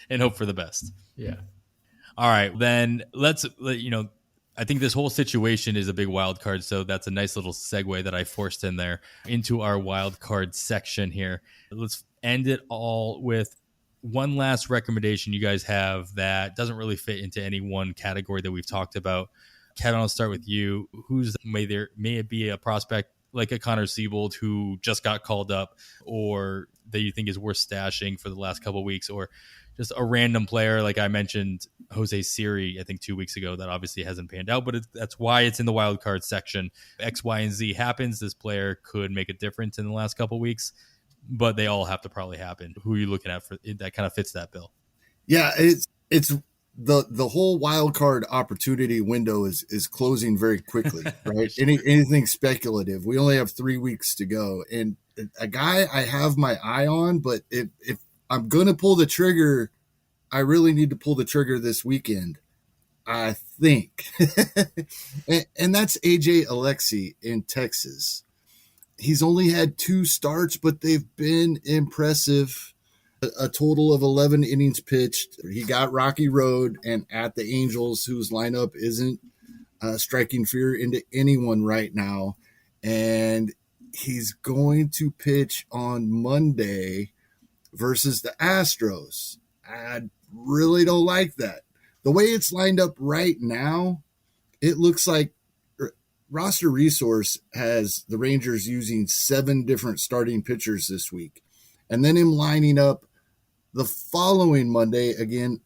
F: and hope for the best.
H: Yeah.
F: All right, then let's I think this whole situation is a big wild card, so that's a nice little segue that I forced in there into our wild card section here. Let's end it all with one last recommendation you guys have that doesn't really fit into any one category that we've talked about. Kevin, I'll start with you. May it be a prospect like a Connor Siebold who just got called up, or that you think is worth stashing for the last couple of weeks, or just a random player like I mentioned, Jose Siri, I think 2 weeks ago, that obviously hasn't panned out, but that's why it's in the wild card section. X, Y, and Z happens. This player could make a difference in the last couple of weeks, but they all have to probably happen. Who are you looking at for that kind of fits that bill?
G: Yeah, it's the whole wild card opportunity window is closing very quickly, right? Anything speculative. We only have 3 weeks to go, and a guy I have my eye on, but if I'm gonna pull the trigger, I really need to pull the trigger this weekend, I think, and that's AJ Alexi in Texas. He's only had 2 starts, but they've been impressive. A total of 11 innings pitched. He got Rocky Road and at the Angels, whose lineup isn't striking fear into anyone right now. And he's going to pitch on Monday versus the Astros. I really don't like that. The way it's lined up right now, it looks like Roster Resource has the Rangers using 7 different starting pitchers this week. And then him lining up the following Monday again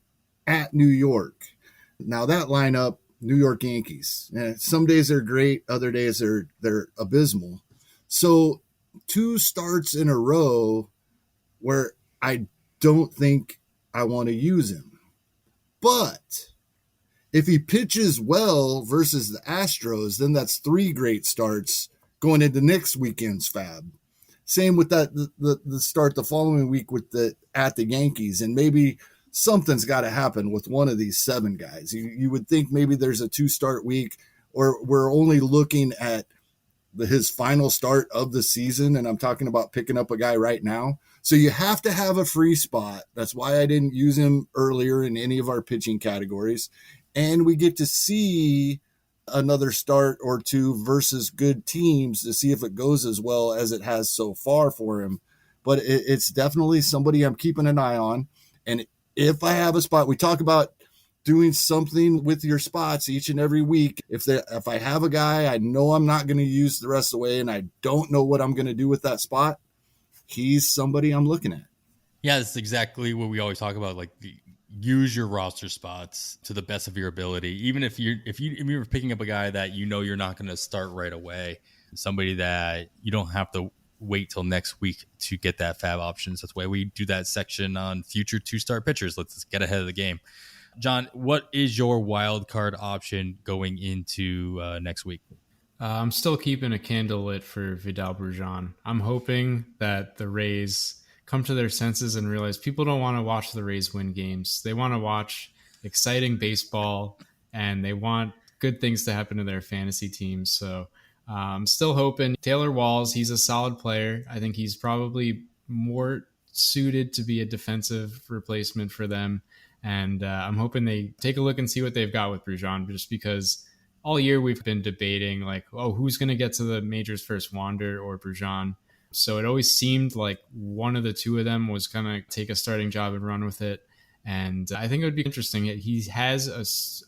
G: at New York. Now that lineup, New York Yankees. Some days they're great, other days they're abysmal. So 2 starts in a row where I don't think I want to use him. But if he pitches well versus the Astros, then that's 3 great starts going into next weekend's FAAB. Same with that the start the following week with at the Yankees, and maybe something's got to happen with one of these 7 guys. You would think maybe there's a 2-start week, or we're only looking at his final start of the season, and I'm talking about picking up a guy right now. So you have to have a free spot. That's why I didn't use him earlier in any of our pitching categories, and we get to see another start or 2 versus good teams to see if it goes as well as it has so far for him. But it's definitely somebody I'm keeping an eye on. And if I have a spot, we talk about doing something with your spots each and every week. If I have a guy I know I'm not going to use the rest of the way, and I don't know what I'm going to do with that spot, he's somebody I'm looking at.
F: Yeah, that's exactly what we always talk about. Like, use your roster spots to the best of your ability. Even if you're picking up a guy that you know you're not going to start right away, somebody that you don't have to wait till next week to get that FAAB options. That's why we do that section on future 2-start pitchers. Let's get ahead of the game. John, what is your wild card option going into next week?
H: I'm still keeping a candle lit for Vidal Brujan. I'm hoping that the Rays come to their senses and realize people don't want to watch the Rays win games. They want to watch exciting baseball, and they want good things to happen to their fantasy teams. So I'm still hoping. Taylor Walls, he's a solid player. I think he's probably more suited to be a defensive replacement for them. And I'm hoping they take a look and see what they've got with Brujan, just because all year we've been debating, like, oh, who's going to get to the majors first, Wander or Brujan? So it always seemed like one of the 2 of them was going to take a starting job and run with it. And I think it would be interesting. He has a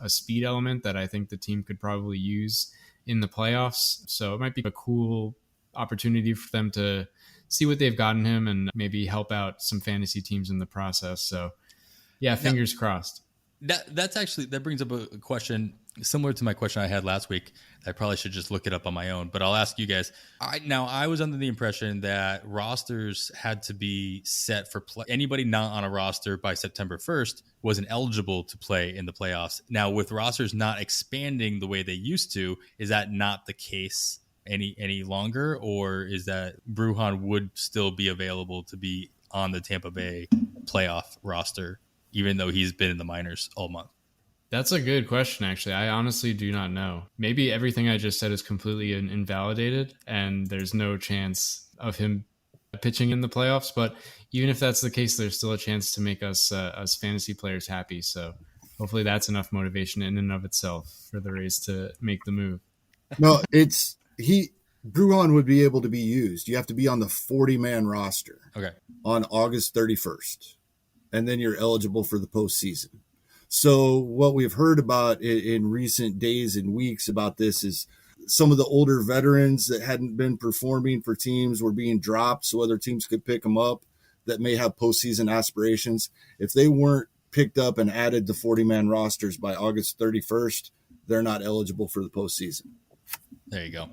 H: speed element that I think the team could probably use in the playoffs. So it might be a cool opportunity for them to see what they've got in him and maybe help out some fantasy teams in the process. So yeah, fingers crossed.
F: That brings up a question similar to my question I had last week. I probably should just look it up on my own, but I'll ask you guys. I was under the impression that rosters had to be set for play. Anybody not on a roster by September 1st wasn't eligible to play in the playoffs. Now, with rosters not expanding the way they used to, is that not the case any longer, or is that Brujan would still be available to be on the Tampa Bay playoff roster, even though he's been in the minors all month?
H: That's a good question, actually. I honestly do not know. Maybe everything I just said is completely invalidated and there's no chance of him pitching in the playoffs. But even if that's the case, there's still a chance to make us fantasy players happy. So hopefully that's enough motivation in and of itself for the Rays to make the move.
G: No, Brujan would be able to be used. You have to be on the 40-man roster on August 31st, and then you're eligible for the postseason. So what we've heard about in recent days and weeks about this is some of the older veterans that hadn't been performing for teams were being dropped so other teams could pick them up that may have postseason aspirations. If they weren't picked up and added to 40-man rosters by August 31st, they're not eligible for the postseason.
F: There you go.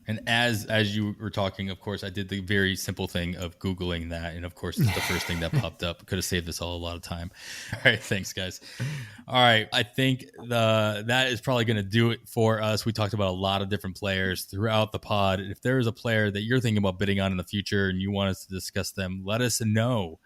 F: And as you were talking, of course, I did the very simple thing of Googling that. And of course, it's the first thing that popped up. Could have saved us all a lot of time. All right. Thanks, guys. All right. I think that is probably going to do it for us. We talked about a lot of different players throughout the pod. If there is a player that you're thinking about bidding on in the future and you want us to discuss them, let us know.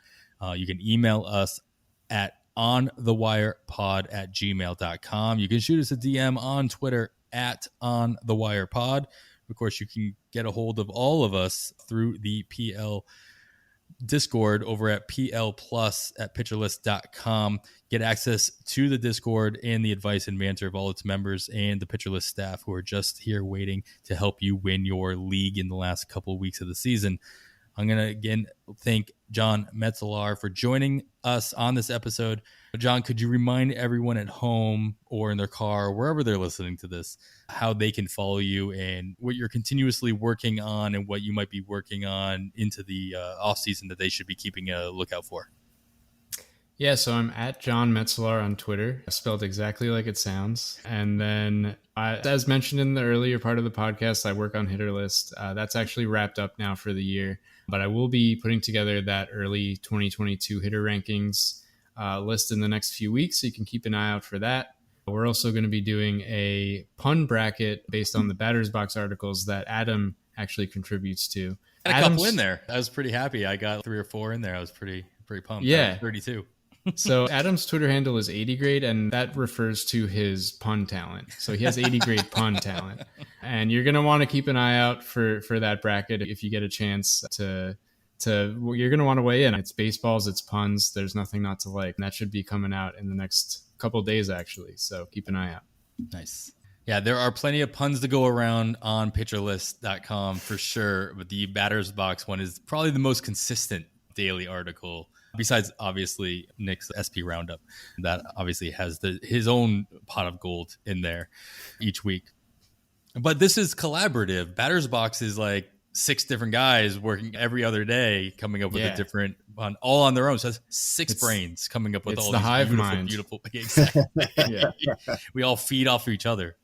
F: You can email us at onthewirepod@gmail.com. You can shoot us a DM on Twitter at onthewirepod. Of course, you can get a hold of all of us through the PL Discord over at plplus@pitcherlist.com. Get access to the Discord and the advice and banter of all its members and the Pitcher List staff who are just here waiting to help you win your league in the last couple of weeks of the season. I'm going to again thank John Metzelaar for joining us on this episode. John, could you remind everyone at home or in their car, wherever they're listening to this, how they can follow you and what you're continuously working on and what you might be working on into the off season that they should be keeping a lookout for?
H: Yeah, so I'm at John Metzelaar on Twitter, spelled exactly like it sounds. And then, as mentioned in the earlier part of the podcast, I work on Hitter List. That's actually wrapped up now for the year, but I will be putting together that early 2022 hitter rankings list in the next few weeks, so you can keep an eye out for that. We're also going to be doing a pun bracket based on the Batter's Box articles that Adam actually contributes to.
F: Had a couple in there. I was pretty happy. I got 3 or 4 in there. I was pretty pumped.
H: Yeah.
F: 32.
H: So Adam's Twitter handle is 80 grade, and that refers to his pun talent. So he has 80 grade pun talent. And you're going to want to keep an eye out for that bracket if you get a chance to you're going to want to weigh in. It's baseballs, it's puns. There's nothing not to like. And that should be coming out in the next couple of days, actually. So keep an eye out.
F: Nice. Yeah, there are plenty of puns to go around on pitcherlist.com for sure. But the Batter's Box one is probably the most consistent daily article, besides obviously Nick's SP Roundup. That obviously has his own pot of gold in there each week. But this is collaborative. Batter's Box is like 6 different guys working every other day, coming up with a different one, all on their own. So that's 6 brains coming up with all
H: the
F: these
H: hive
F: beautiful,
H: mind.
F: beautiful. Exactly. We all feed off of each other.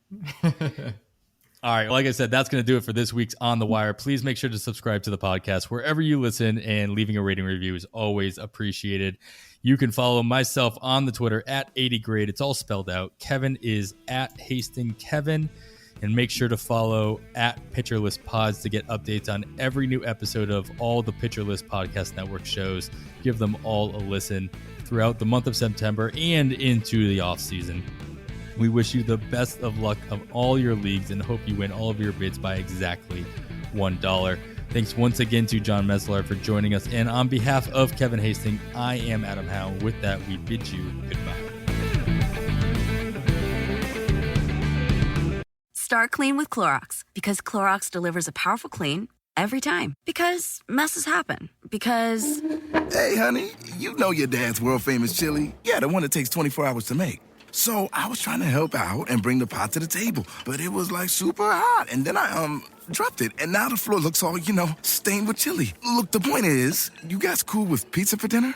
F: All right. Like I said, that's going to do it for this week's On the Wire. Please make sure to subscribe to the podcast wherever you listen, and leaving a rating review is always appreciated. You can follow myself on the Twitter at 80grade. It's all spelled out. Kevin is at HastingKevin. And make sure to follow at Pitcher List Pods to get updates on every new episode of all the Pitcher List Podcast Network shows. Give them all a listen throughout the month of September and into the off season. We wish you the best of luck of all your leagues and hope you win all of your bids by exactly $1. Thanks once again to John Metzelaar for joining us. And on behalf of Kevin Hastings, I am Adam Howe. With that, we bid you goodbye.
A: Start clean with Clorox, because Clorox delivers a powerful clean every time. Because messes happen. Because...
B: Hey, honey, you know your dad's world-famous chili. Yeah, the one that takes 24 hours to make. So I was trying to help out and bring the pot to the table, but it was like super hot. And then I dropped it, and now the floor looks all, stained with chili. Look, the point is, you guys cool with pizza for dinner?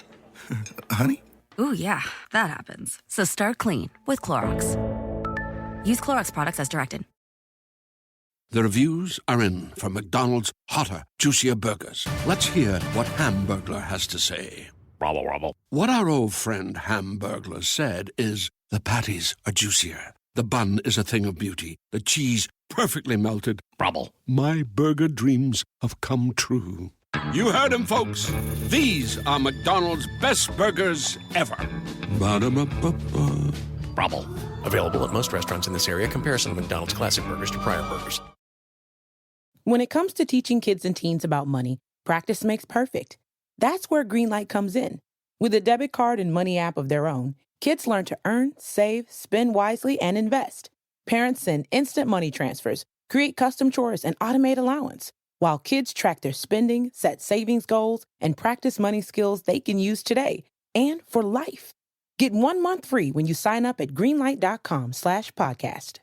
B: Honey?
A: ooh, yeah, that happens. So start clean with Clorox. Use Clorox products as directed.
C: The reviews are in for McDonald's hotter, juicier burgers. Let's hear what Hamburglar has to say.
D: Robble, robble.
C: What our old friend Hamburglar said is, the patties are juicier, the bun is a thing of beauty, the cheese perfectly melted.
D: Robble.
C: My burger dreams have come true. You heard him, folks. These are McDonald's best burgers ever. Ba-da-ba-ba-ba.
D: Robble. Available at most restaurants in this area. Comparison of McDonald's classic burgers to prior burgers.
E: When it comes to teaching kids and teens about money, practice makes perfect. That's where Greenlight comes in. With a debit card and money app of their own, kids learn to earn, save, spend wisely, and invest. Parents send instant money transfers, create custom chores, and automate allowance, while kids track their spending, set savings goals, and practice money skills they can use today and for life. Get 1 month free when you sign up at greenlight.com/podcast.